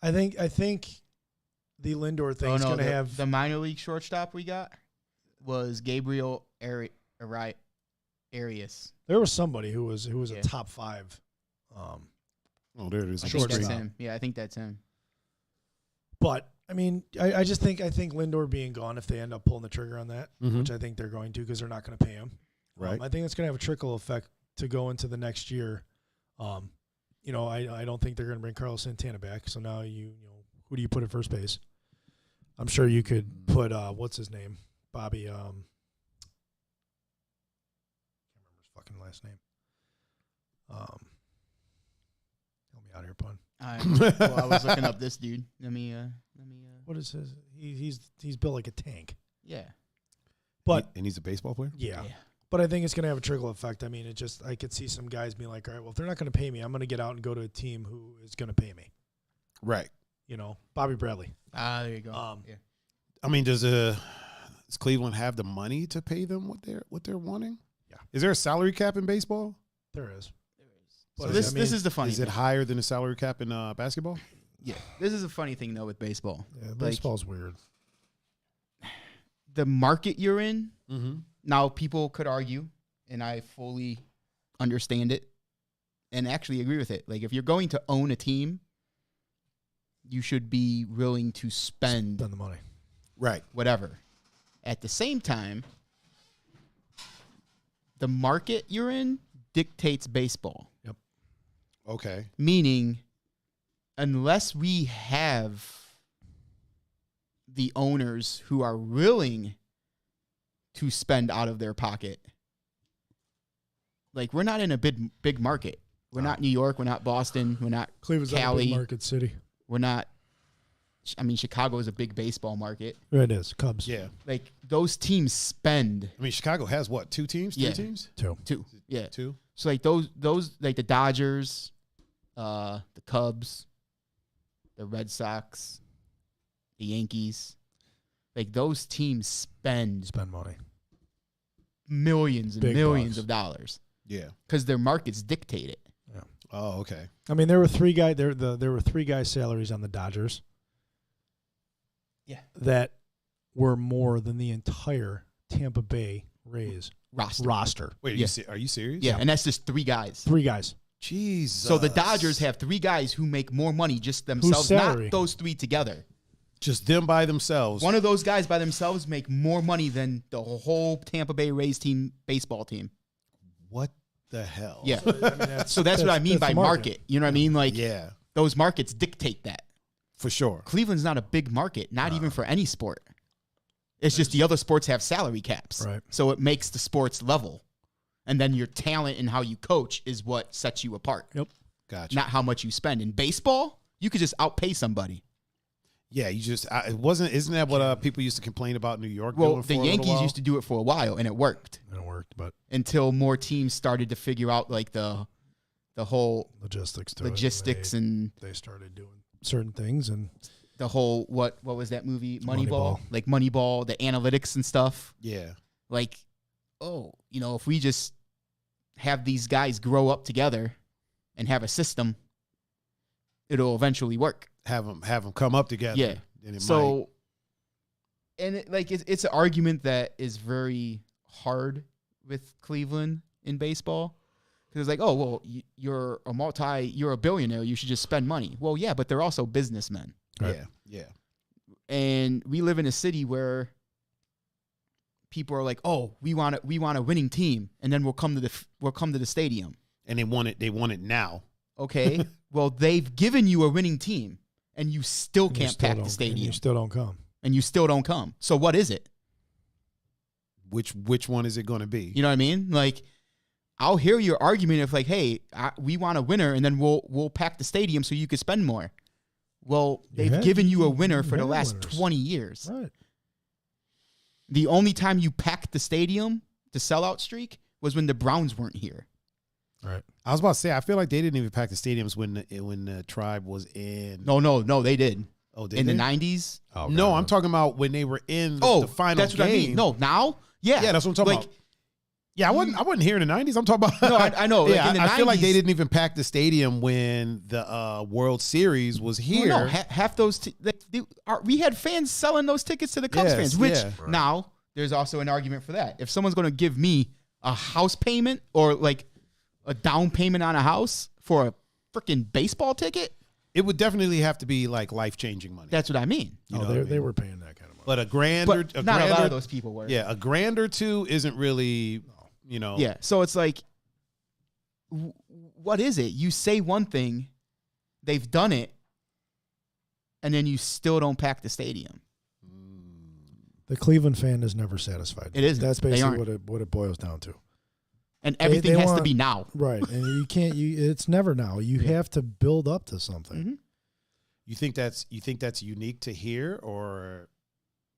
the Lindor thing is going to have the minor league shortstop we got was Gabriel Arias. there was somebody who was Yeah. a top 5. Oh, there it is. I Shortstop. think that's him. Yeah, I think that's him. But I mean, I think Lindor being gone, if they end up pulling the trigger on that, Mhm. which I think they're going to because they're not going to pay him. Right. I think it's going to have a trickle effect to go into the next year. I don't think they're going to bring Carlos Santana back. So now who do you put at first base? I'm sure you could put what's his name, Bobby. Can't remember his fucking last name. Help me out here, pun. I was looking up this dude. Let me. What is his? He's built like a tank. Yeah. But and he's a baseball player. Yeah. But I think it's going to have a trickle effect. I mean, I could see some guys being like, all right, well, if they're not going to pay me, I'm going to get out and go to a team who is going to pay me. Right. You know, Bobby Bradley. There you go. Yeah. I mean, does Cleveland have the money to pay them what they're wanting? Yeah. Is there a salary cap in baseball? There is. So this is the funny. Is it higher than the salary cap in basketball? Yeah. This is a funny thing though with baseball. Yeah, baseball's weird. The market you're in. Mm-hmm. Now, people could argue, and I fully understand it and actually agree with it. Like, if you're going to own a team, you should be willing to spend the money. Right. Whatever. At the same time, the market you're in dictates baseball. Yep. Okay. Meaning, unless we have the owners who are willing to spend out of their pocket. Like, we're not in a big market. We're not New York. We're not Boston. We're not Cleveland's Cali. a big market city. We're not. I mean, Chicago is a big baseball market. It is. Cubs. Yeah. Like, those teams spend. I mean, Chicago has what? 2 teams? 3 teams? Two. Yeah. 2. So like those like the Dodgers, the Cubs, the Red Sox, the Yankees. Like, those teams spend money. Millions and Big millions bucks. of dollars. Yeah. Because their markets dictate it. Yeah. Oh, okay. I mean, there were 3 guys. There were 3 guys' salaries on the Dodgers. Yeah. That were more than the entire Tampa Bay Rays roster. Wait, are you serious? Yeah, and that's just 3 guys. 3 guys. Jesus. So the Dodgers have 3 guys who make more money just themselves, not those 3 together. Just them by themselves. One of those guys by themselves make more money than the whole Tampa Bay Rays baseball team. What the hell? Yeah. So that's what I mean by market. You know what I mean? Like, yeah, those markets dictate that. for sure. Cleveland's not a big market, not even for any sport. It's just the other sports have salary caps. Right. So it makes the sports level. And then your talent and how you coach is what sets you apart. Yep. Gotcha. Not how much you spend. In baseball, you could just outpay somebody. Yeah, you just it wasn't. Isn't that what people used to complain about New York? Well, doing for the a little Yankees while? used to do it for a while, and it worked. It worked, but Until more teams started to figure out like the whole logistics and they started doing certain things, and the whole what was that movie Moneyball. Like Moneyball, the analytics and stuff. Yeah. Like, if we just have these guys grow up together and have a system, it'll eventually work. Have them come up together. Yeah. And So, and it's an argument that is very hard with Cleveland in baseball. Because it's like, oh, well, you're a billionaire. You should just spend money. Well, yeah, but they're also businessmen. Right. Yeah. And we live in a city where people are like, oh, we want a winning team, and then we'll come to the stadium. And they want it now. Okay. Well, they've given you a winning team, and you still can't pack the stadium. And you still don't come. So what is it? Which one is it going to be? You know what I mean? Like, I'll hear your argument of like, hey, we want a winner, and then we'll pack the stadium so you can spend more. Well, they've given you a winner for the last 20 years. Right. The only time you packed the stadium, the sellout streak, was when the Browns weren't here. Right. I was about to say, I feel like they didn't even pack the stadiums when the Tribe was in. No, they did. Oh, did in they? the 90s? Oh, no, God. I'm talking about when they were in the final that's what game. I mean. No, now? Yeah. Yeah, that's what I'm talking about. Yeah, I wasn't here in the 90s. I'm talking about. No, I know. Yeah, like in the 90s, I feel like they didn't even pack the stadium when the World Series was here. No, half those. We had fans selling those tickets to the Cubs fans, which now there's also an argument for that. If someone's going to give me a house payment or like a down payment on a house for a freaking baseball ticket, it would definitely have to be like life-changing money. that's what I mean. You know they were paying that kind of money. But Not a lot of those people were. Yeah, a grand or two isn't really, Yeah, so it's like, what is it? You say one thing, they've done it, and then you still don't pack the stadium. The Cleveland fan is never satisfied. It isn't. That's They basically aren't. what it boils down to. And everything has to be now. Right. And you can't, it's never now. You have to build up to something. Mm-hmm. You think that's unique to here, or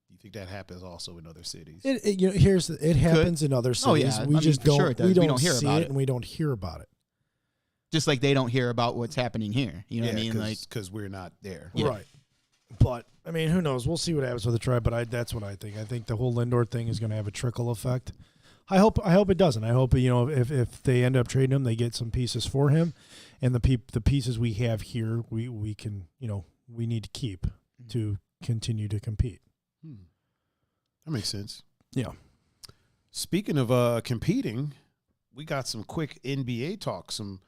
you think that happens also in other cities? It happens in other cities. Oh, yeah. We just don't. Sure we don't hear see about it, and we don't hear about it. Just like they don't hear about what's happening here. You know what I mean? Like, because we're not there. Yeah. Right. But I mean, who knows? We'll see what happens with the Tribe. But that's what I think. I think the whole Lindor thing is going to have a trickle effect. I hope it doesn't. I hope if they end up trading him, they get some pieces for him, and the pieces we have here, we can we need to keep to continue to compete. That makes sense. Yeah. Speaking of competing, we got some quick NBA talk, some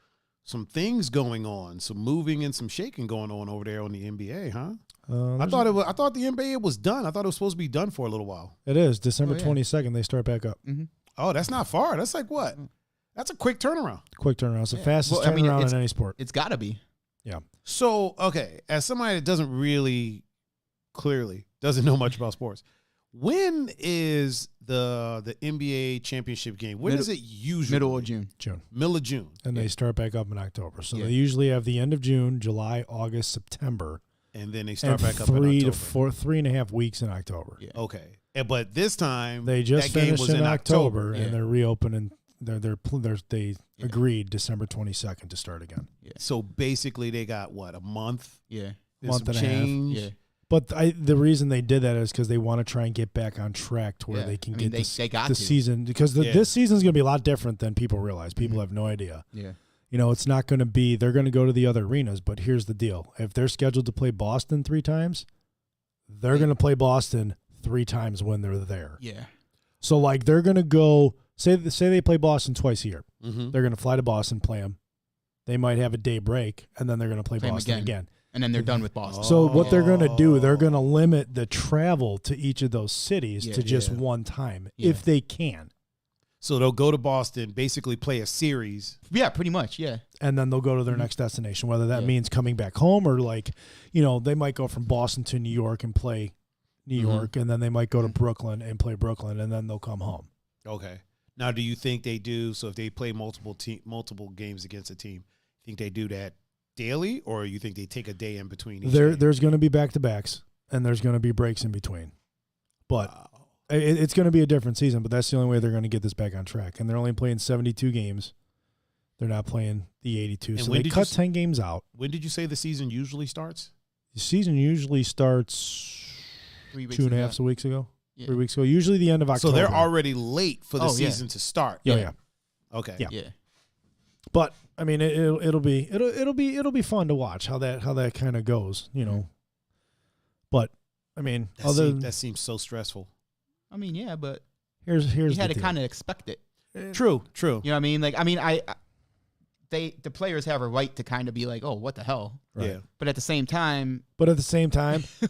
things going on, some moving and some shaking going on over there on the NBA, huh? I thought the NBA was done. I thought it was supposed to be done for a little while. It is December 22nd. They start back up. Mm-hmm. Oh, that's not far. That's like what? That's a quick turnaround. Quick turnaround. It's the fastest turnaround in any sport. It's got to be. Yeah. So, okay, as somebody that doesn't know much about sports, when is the NBA championship game? When is it usually? Middle of June. Middle of June. And they start back up in October. So they usually have the end of June, July, August, September. And then they start back up in October. 3.5 weeks in October. Yeah. Okay. But this time they just that game finished was in October, Yeah. and they're reopening. They agreed December 22nd to start again. Yeah. So basically, they got what, a month? Yeah. Month and a half. Change. Yeah. But the reason they did that is because they want to try and get back on track to where they can get the season. Because this season is going to be a lot different than people realize. People have no idea. Yeah. It's not going to be – they're going to go to the other arenas. But here's the deal. If they're scheduled to play Boston 3 times, they're going to play Boston 3 times when they're there. Yeah. So, like, they're going to go – say they play Boston twice a year. Mm-hmm. They're going to fly to Boston, play them. They might have a day break, and then they're going to play Boston again. And then they're done with Boston. So what they're going to do, they're going to limit the travel to each of those cities to just one time, if they can. So they'll go to Boston, basically play a series. Yeah, pretty much, yeah. And then they'll go to their next destination, whether that means coming back home or they might go from Boston to New York and play New York, and then they might go to Brooklyn and play Brooklyn, and then they'll come home. Okay. Now, do you think they do, so if they play multiple games against a team, think they do that daily, or you think they take a day in between each game? There's going to be back-to-backs, and there's going to be breaks in between. But it's going to be a different season, but that's the only way they're going to get this back on track. And they're only playing 72 games. They're not playing the 82. So they cut 10 games out. When did you say the season usually starts? The season usually starts 2.5 weeks ago. Yeah. 3 weeks ago. Usually the end of October. So they're already late for the season to start. Yeah. Okay. Yeah. But I mean, it'll be fun to watch how that kind of goes, But I mean, that seems so stressful. I mean, yeah, but here's you the had to deal. kind of expect it. True. You know what I mean? Like, I mean, the players have a right to kind of be like, oh, what the hell? Right. Yeah. But at the same time,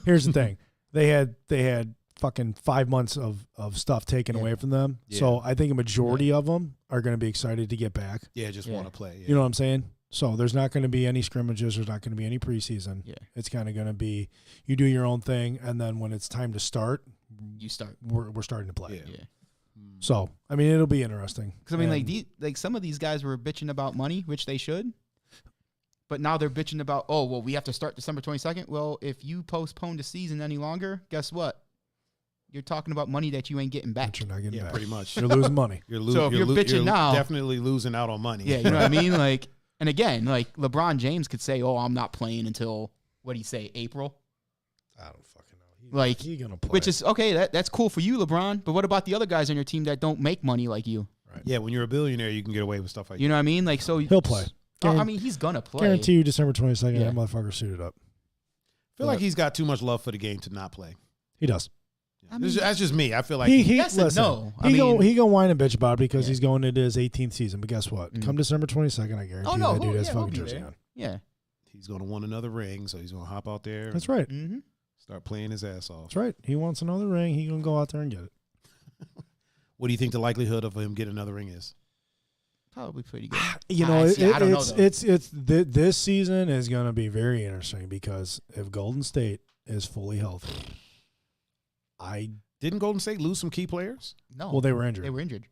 here's the thing: they had fucking 5 months of stuff taken away from them. Yeah. So I think a majority of them are going to be excited to get back. Yeah, just want to play. Yeah. You know what I'm saying? So there's not going to be any scrimmages. There's not going to be any preseason. Yeah. It's kind of going to be you do your own thing, and then when it's time to start, you start. We're starting to play. Yeah. So I mean, it'll be interesting. Because I mean, like some of these guys were bitching about money, which they should. But now they're bitching about, oh, well, we have to start December 22nd. Well, if you postpone the season any longer, guess what? You're talking about money that you ain't getting back. You're not getting back. Pretty much. You're losing money. So if you're bitching now, definitely losing out on money. Yeah, you know what I mean? Like, and again, like LeBron James could say, "Oh, I'm not playing until what do you say, April?" I don't fucking know. He's gonna play. Which is okay. That's cool for you, LeBron. But what about the other guys on your team that don't make money like you? Right. Yeah, when you're a billionaire, you can get away with stuff like that. You know what I mean? Like, so he'll play. I mean, he's gonna play. Guarantee you, December 22nd, that motherfucker suited up. I feel like he's got too much love for the game to not play. He does. I mean, that's just me. I feel like yes and no. He gonna whine and bitch about it because he's going into his 18th season. But guess what? Come December 22nd, I guarantee that dude has fucking jersey on. Yeah. He's going to want another ring, so he's going to hop out there. That's right. Mm-hmm. Start playing his ass off. That's right. He wants another ring. He gonna go out there and get it. What do you think the likelihood of him getting another ring is? Probably pretty good. I don't know. Though. This season is going to be very interesting because if Golden State is fully healthy, Didn't Golden State lose some key players? No. Well, they were injured. They were injured.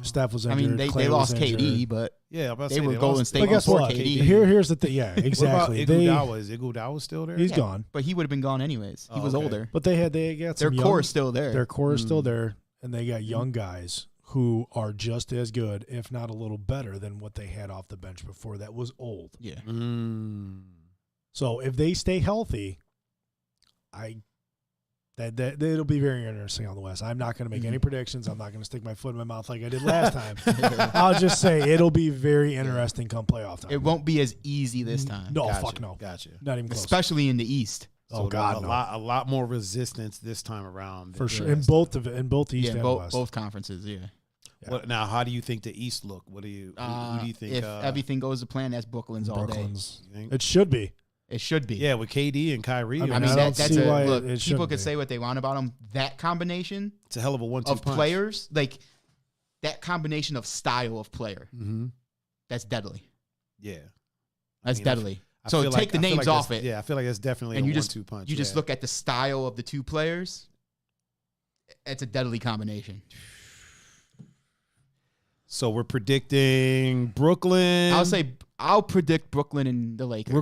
Steph was I injured. mean, they Clay lost was KD, injured. but Yeah, I'm about to they say were Golden lost State But guess before what? KD. Here's the thing. Yeah, exactly. What about Iguodala? Is Iguodala still there? He's Yeah, gone. but he would have been gone anyways. He was okay. older. But they got Their some core young, is still there. Their core is still there, and they got young guys who are just as good, if not a little better, than what they had off the bench before. That was old. Yeah. So if they stay healthy, that it'll be very interesting on the West. I'm not going to make any predictions. I'm not going to stick my foot in my mouth like I did last time. I'll just say it'll be very interesting come playoff time. It won't be as easy this time. No, Gotcha, fuck no. Gotcha. Not even close. Especially in the East. Oh God, a no. lot more resistance this time around. For sure. In both the East and West. Both conferences, yeah. What, now, how do you think the East look? What do you who do you think? If everything goes to plan, that's Brooklyn's all day. It should be. It should be. Yeah, with KD and Kyrie. I mean, I mean, I don't that's see why look. it People shouldn't could be. say what they want about them. That combination it's a hell of a 1-2 of punch. players, like that combination of style of player, Mm-hmm. that's deadly. Yeah, That's mean, deadly. I So feel take like- the I feel names like off that's- it. Yeah, I feel like it's definitely And a you just 1-2 punch. You just yeah. look at the style of the two players. It's a deadly combination. So we're predicting Brooklyn. I'll predict Brooklyn and the Lakers.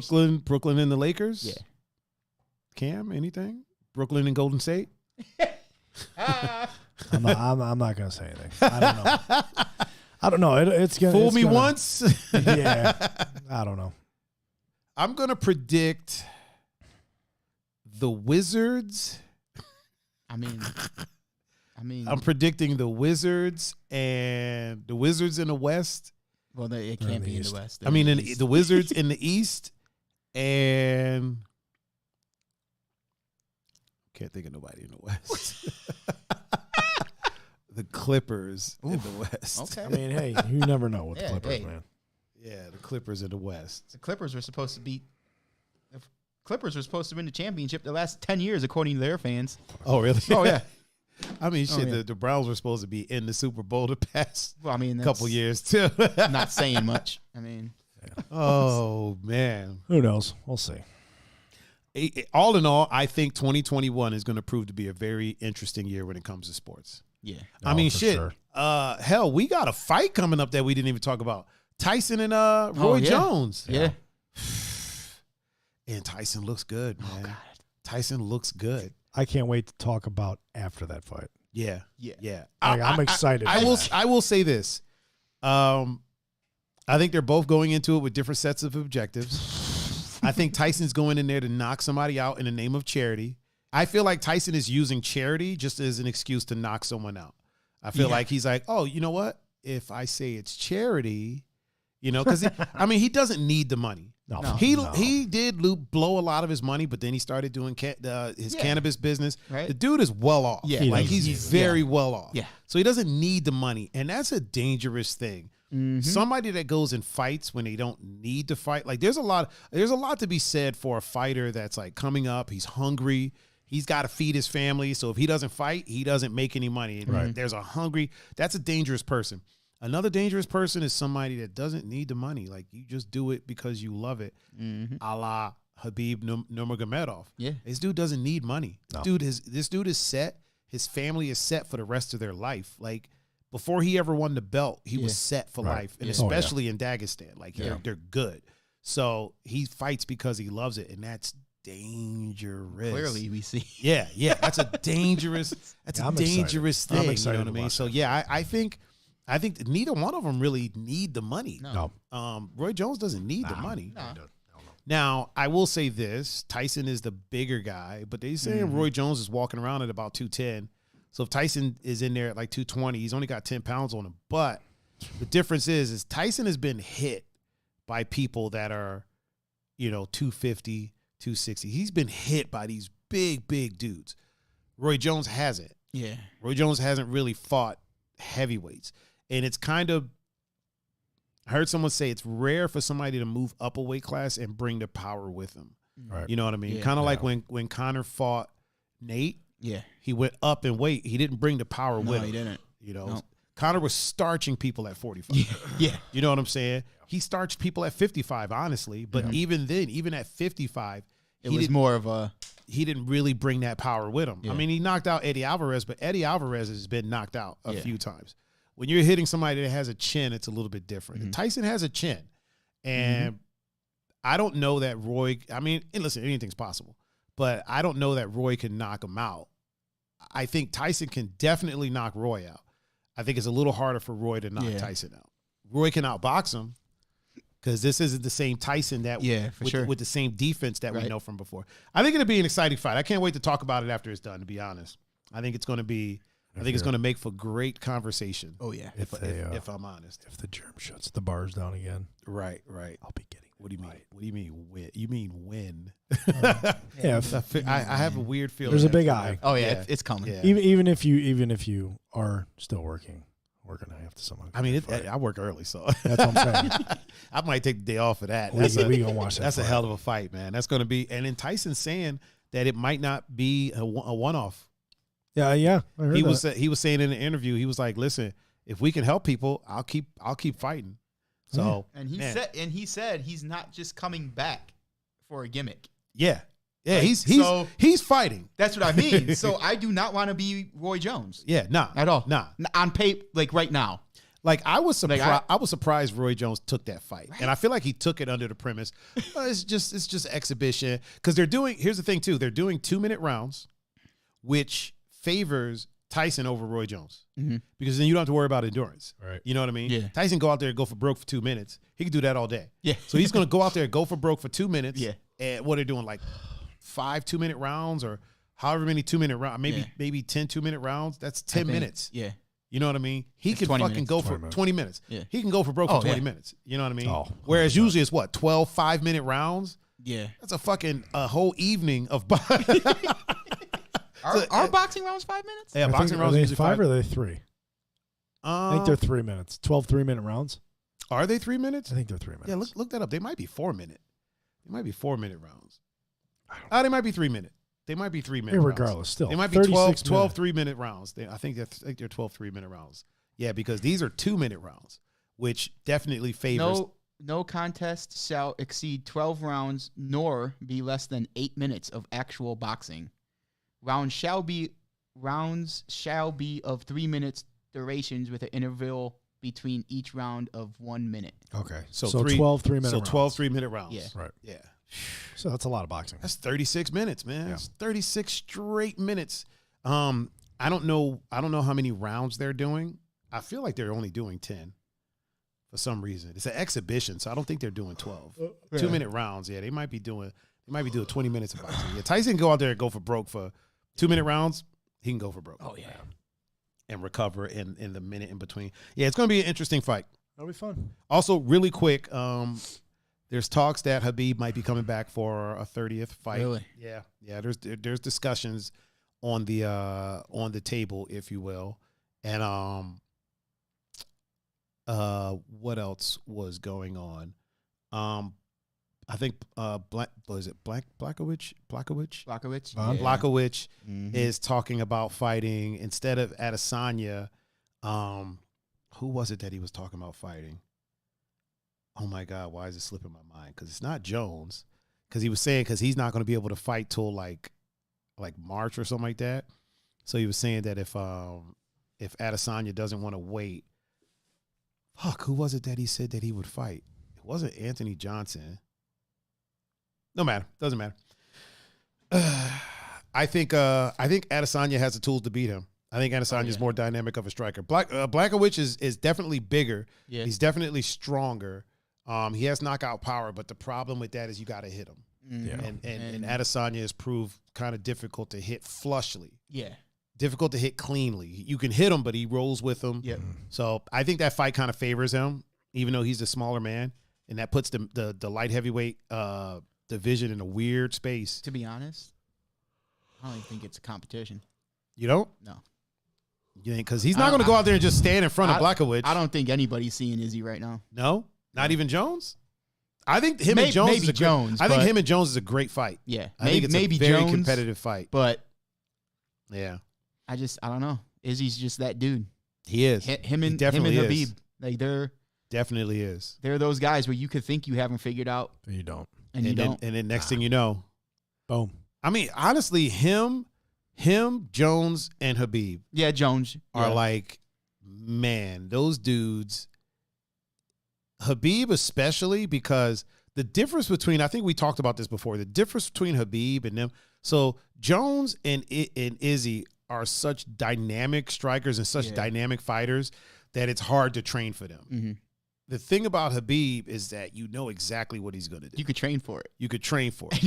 Brooklyn and the Lakers. Yeah. Cam, anything? Brooklyn and Golden State. I'm not going to say anything. I don't know. It's gonna Fool it's me gonna- once. Yeah. I don't know. I'm gonna predict the Wizards. I mean, I'm predicting the Wizards and the Wizards in the West. well, it in can't the be in East. the West. I mean, the Wizards in the East, and can't think of nobody in the West. The Clippers in the West. Okay. I mean, hey, you never know with the Yeah, Clippers, hey. man. Yeah, the Clippers in the West. The Clippers were supposed to beat. The Clippers were supposed to win the championship the last 10 years, according to their fans. Oh, really? Oh yeah. I mean, shit, yeah. the Browns were supposed to be in the Super Bowl the past Well, I mean, that's couple years, too. not saying much. I mean, Oh, man. Who knows? We'll see. All in all, I think 2021 is going to prove to be a very interesting year when it comes to sports. yeah. I mean, for shit. sure. Hell, we got a fight coming up that we didn't even talk about. Tyson and Roy yeah. Jones. Yeah. And Tyson looks good, man. Oh, God. Tyson looks good. I can't wait to talk about after that fight. Yeah. Yeah. Yeah. Like, I'm excited I for will. that. I will say this. I think they're both going into it with different sets of objectives. I think Tyson's going in there to knock somebody out in the name of charity. I feel like Tyson is using charity just as an excuse to knock someone out. I feel like he's like, oh, you know what? If I say it's charity, because I mean, he doesn't need the money. No. He did blow a lot of his money, but then he started doing his cannabis business. Right. The dude is well off. Yeah. Like He he's very well off. Yeah. So he doesn't need the money, and that's a dangerous thing. Mm-hmm. Somebody that goes and fights when they don't need to fight, like there's a lot to be said for a fighter that's like coming up. He's hungry. He's got to feed his family. So if he doesn't fight, he doesn't make any money. Right. There's that's a dangerous person. Another dangerous person is somebody that doesn't need the money. Like you just do it because you love it. Mm-hmm. A la Habib Nurmagomedov. Yeah. This dude doesn't need money. No. This dude is set. His family is set for the rest of their life. Like before he ever won the belt, he was set for Right. life, and Yeah. especially in Dagestan. Like they're good. So he fights because he loves it, and that's dangerous. Clearly, we see. Yeah, that's a dangerous. That's I'm a dangerous excited. I'm thing. You know excited what I to mean? watch So it. yeah, I think neither one of them really need the money. No. Roy Jones doesn't need the money. No. Now, I will say this: Tyson is the bigger guy, but they say Roy Jones is walking around at about 210. So if Tyson is in there at like 220, he's only got 10 pounds on him. But the difference is Tyson has been hit by people that are, 250, 260. He's been hit by these big, big dudes. Roy Jones hasn't. Yeah. Roy Jones hasn't really fought heavyweights. And it's kind of, I heard someone say it's rare for somebody to move up a weight class and bring the power with them. Right. You know what I mean? Yeah. Kind of like when Conor fought Nate, Yeah. he went up in weight. He didn't bring the power No, with him. he didn't. No. Conor was starching people at 45. Yeah. You know what I'm saying? He starched people at 55, honestly. But even then, even at 55, It was more of a. he didn't really bring that power with him. Yeah. I mean, he knocked out Eddie Alvarez, but Eddie Alvarez has been knocked out a Yeah. few times. when you're hitting somebody that has a chin, it's a little bit different. Mm-hmm. Tyson has a chin, and I don't know that Roy. I mean, and listen, anything's possible, but I don't know that Roy can knock him out. I think Tyson can definitely knock Roy out. I think it's a little harder for Roy to knock Tyson out. Roy can outbox him because this isn't the same Tyson that with the same defense that we know from before. I think it'll be an exciting fight. I can't wait to talk about it after it's done, to be honest. I think it's going to be I think it's going to make for great conversation. Oh, yeah. If I'm honest. If the Germ shuts the bars down again. Right. I'll be getting. What do you mean? What do you mean when? You mean when? Yeah. I have a weird feeling. There's a big eye. Oh yeah, it's coming. Yeah. Even if you are still working, we're gonna have to somehow. I mean, I work early, so that's what I'm saying. I might take the day off for that. We gonna watch that. That's a hell of a fight, man. That's going to be. And then Tyson's saying that it might not be a one-off. Yeah. I heard he was saying in an interview, he was like, "Listen, if we can help people, I'll keep fighting." So and he said he's not just coming back for a gimmick. Yeah. Like, he's fighting. That's what I mean. So I do not want to be Roy Jones. Yeah, nah, at all. Nah, on paper, like right now. Like I was surprised. I was surprised Roy Jones took that fight, and I feel like he took it under the premise, it's just exhibition. Because they're doing. Here's the thing too. They're doing 2-minute rounds, which favors Tyson over Roy Jones, because then you don't have to worry about endurance. Right. You know what I mean? Yeah. Tyson go out there and go for broke for 2 minutes. He can do that all day. Yeah. So he's going to go out there and go for broke for 2 minutes. Yeah. And what they're doing, like 5 2-minute rounds or however many 2-minute rounds, maybe 10 2-minute rounds. That's 10 minutes. Yeah. You know what I mean? He can fucking minutes. go for 20 minutes. Yeah. He can go for broke for 20 minutes. You know what I mean? Oh, whereas usually it's what, 12 5-minute rounds? Yeah. That's a whole evening of Are boxing rounds 5 minutes? Yeah, boxing rounds are they usually 5 or are they 3? I think they're 3 minutes. 12 3-minute rounds. Are they 3 minutes? I think they're 3 minutes. Yeah, look that up. They might be 4-minute. They might be 4-minute rounds. They might be 3-minute. They might be 3-minute. Regardless, rounds. still. They might be 12 3-minute rounds. I think they're 12 3-minute rounds. Yeah, because these are 2-minute rounds, which definitely favors. No contest shall exceed 12 rounds, nor be less than 8 minutes of actual boxing. Rounds shall be of 3 minutes durations with an interval between each round of 1 minute. Okay. So 12 3-minute rounds. 12 3-minute rounds. Yeah. Right. Yeah. So that's a lot of boxing. That's 36 minutes, man. Yeah. That's 36 straight minutes. I don't know how many rounds they're doing. I feel like they're only doing 10 for some reason. It's an exhibition, so I don't think they're doing 12. 2-minute rounds. Yeah, they might be doing 20 minutes of boxing. Yeah, Tyson can go out there and go for broke for 2-minute rounds. He can go for broke. Oh yeah. And recover in the minute in between. Yeah, it's going to be an interesting fight. That'll be fun. Also, really quick, there's talks that Khabib might be coming back for a 30th fight. Really? Yeah. There's discussions on the table, if you will, and what else was going on? I think Blachowicz is talking about fighting instead of Adesanya. Who was it that he was talking about fighting? Oh my God, why is it slipping my mind? Because it's not Jones. Because he was saying he's not going to be able to fight till like March or something like that. So he was saying that if Adesanya doesn't want to wait, who was it that he said that he would fight? It wasn't Anthony Johnson. No matter, doesn't matter. I think Adesanya has the tools to beat him. I think Adesanya is more dynamic of a striker. Blachowicz is definitely bigger. Yeah. He's definitely stronger. He has knockout power, but the problem with that is you got to hit him. Yeah. And Adesanya has proved kind of difficult to hit flushly. Yeah. Difficult to hit cleanly. You can hit him, but he rolls with him. Yep. So I think that fight kind of favors him, even though he's a smaller man, and that puts the light heavyweight division in a weird space. To be honest, I don't even think it's a competition. You don't? No. You think because he's not going to go out there and just stand in front of Blachowicz. I don't think anybody's seeing Izzy right now. No, not even Jones. I think him and Jones. I think him and Jones is a great fight. Yeah, I think it's a very competitive fight. But yeah, I don't know. Izzy's just that dude. He is. Him and Khabib, like they're definitely is. They're those guys where you could think you haven't figured out, and you don't, and you don't. And then next thing you know, boom. I mean, honestly, him, Jones, and Khabib. Yeah, Jones are like man, those dudes, Habib especially, because the difference between, I think we talked about this before, the difference between Habib and them. So Jones and Izzy are such dynamic strikers and such dynamic fighters that it's hard to train for them. Mm-hmm. The thing about Habib is that you know exactly what he's going to do. You could train for it. You could train for it.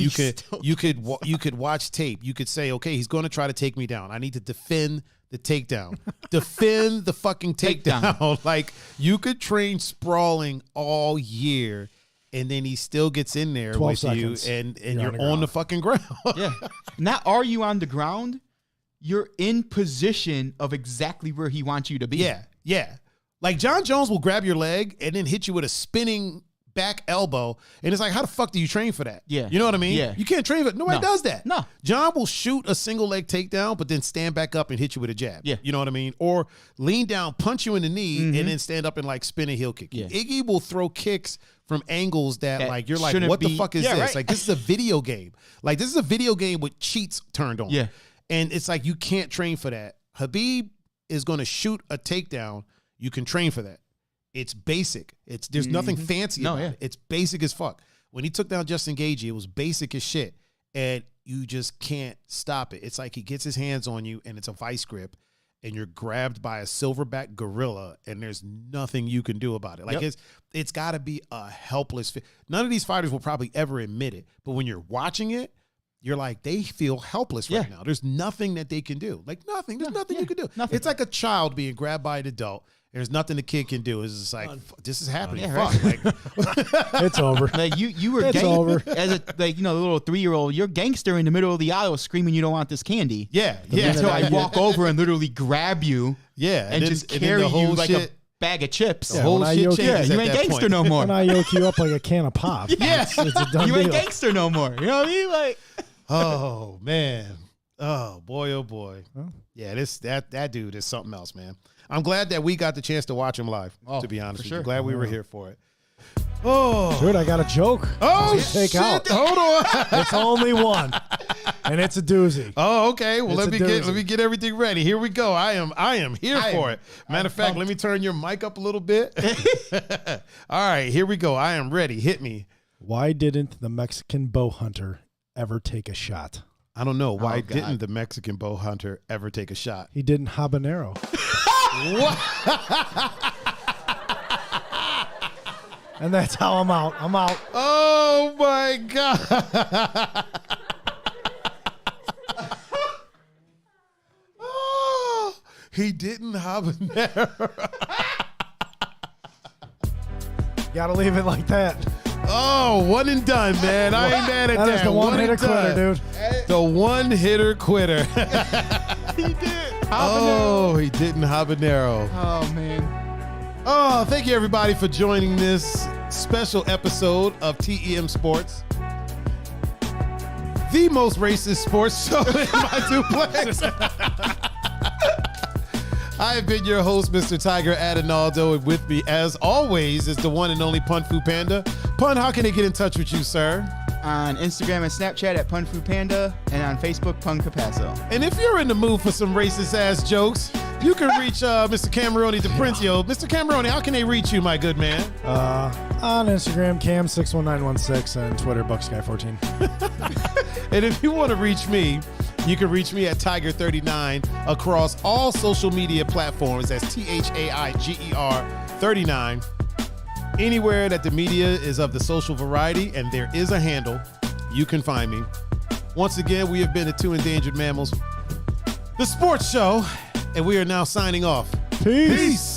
You could watch tape. You could say, okay, he's going to try to take me down. I need to defend the takedown. Defend the fucking takedown. Like, you could train sprawling all year, and then he still gets in there with seconds. You, and you're on the fucking ground. Yeah. Not are you on the ground? You're in position of exactly where he wants you to be. Yeah, yeah. Like, John Jones will grab your leg and then hit you with a spinning back elbow, and it's like, how the fuck do you train for that? Yeah. You know what I mean? Yeah. You can't train for it. Nobody does that. No. John will shoot a single leg takedown, but then stand back up and hit you with a jab. Yeah. You know what I mean? Or lean down, punch you in the knee, and then stand up and like spin a heel kick. Yeah. Iggy will throw kicks from angles that like, you're like, shouldn't what the be- fuck is Yeah, this? right. Like, this is a video game. Like, this is a video game with cheats turned on. Yeah. And it's like, you can't train for that. Habib is going to shoot a takedown. You can train for that. It's basic. There's nothing fancy about it. It's basic as fuck. When he took down Justin Gaethje, it was basic as shit, and you just can't stop it. It's like he gets his hands on you, and it's a vice grip, and you're grabbed by a silverback gorilla, and there's nothing you can do about it. Like, it's got to be a helpless. None of these fighters will probably ever admit it, but when you're watching it, you're like, they feel helpless right now. There's nothing that they can do. Like, nothing. There's nothing you can do. Nothing. It's like a child being grabbed by an adult. There's nothing the kid can do. It's just like, this is happening. Yeah, Fuck. Like, It's over. Like you were It's over. as a the little 3-year-old. You're gangster in the middle of the aisle screaming you don't want this candy. yeah. Until I walk over and literally grab you. Yeah. And then- just and then carry the whole you like shit, a bag of chips. the whole when I shit yoke- changes you at ain't that gangster point. no more. When I yoke you up like a can of pop. Yeah. It's a done You ain't deal. gangster no more. You know what I mean? Like, Oh, man. Oh, boy, oh, boy. Well. Yeah, that dude is something else, man. I'm glad that we got the chance to watch him live, to be honest with you. sure. Glad we were here for it. Oh. Dude, I got a joke. Oh, Take shit. out. Hold on. It's only one, and it's a doozy. Oh, okay. Well, It's let a me doozy. get everything ready. Here we go. I am here for it. Matter of fact, let me turn your mic up a little bit. All right, here we go. I am ready. Hit me. Why didn't the Mexican bow hunter ever take a shot? I don't know. Why Oh, God. didn't the Mexican bow hunter ever take a shot? He didn't habanero. What? And that's how I'm out. I'm out. Oh, my God. Oh, he didn't habanero. Gotta leave it like that. Oh, one and done, man. I ain't mad at that. That is the one-hitter and quitter, done. dude. The one-hitter quitter. he did. Oh, he didn't habanero. Oh, man. Oh, thank you, everybody, for joining this special episode of TEM Sports, the most racist sports show in my duplex. I have been your host, Mr. Tiger Adinaldo, and with me, as always, is the one and only Pun Fu Panda. Pun, how can they get in touch with you, sir? On Instagram and Snapchat at Pun Fu Panda, and on Facebook, Pun Capasso. And if you're in the mood for some racist-ass jokes, you can reach Mr. Cameroni DePrincio. Mr. Cameroni, how can they reach you, my good man? On Instagram, Cam61916, and Twitter, BuckSky14. And if you want to reach me, you can reach me at Tiger39 across all social media platforms. That's THAIGER 39. Anywhere that the media is of the social variety, and there is a handle, you can find me. Once again, we have been the Two Endangered Mammals, the sports show, and we are now signing off. Peace. Peace.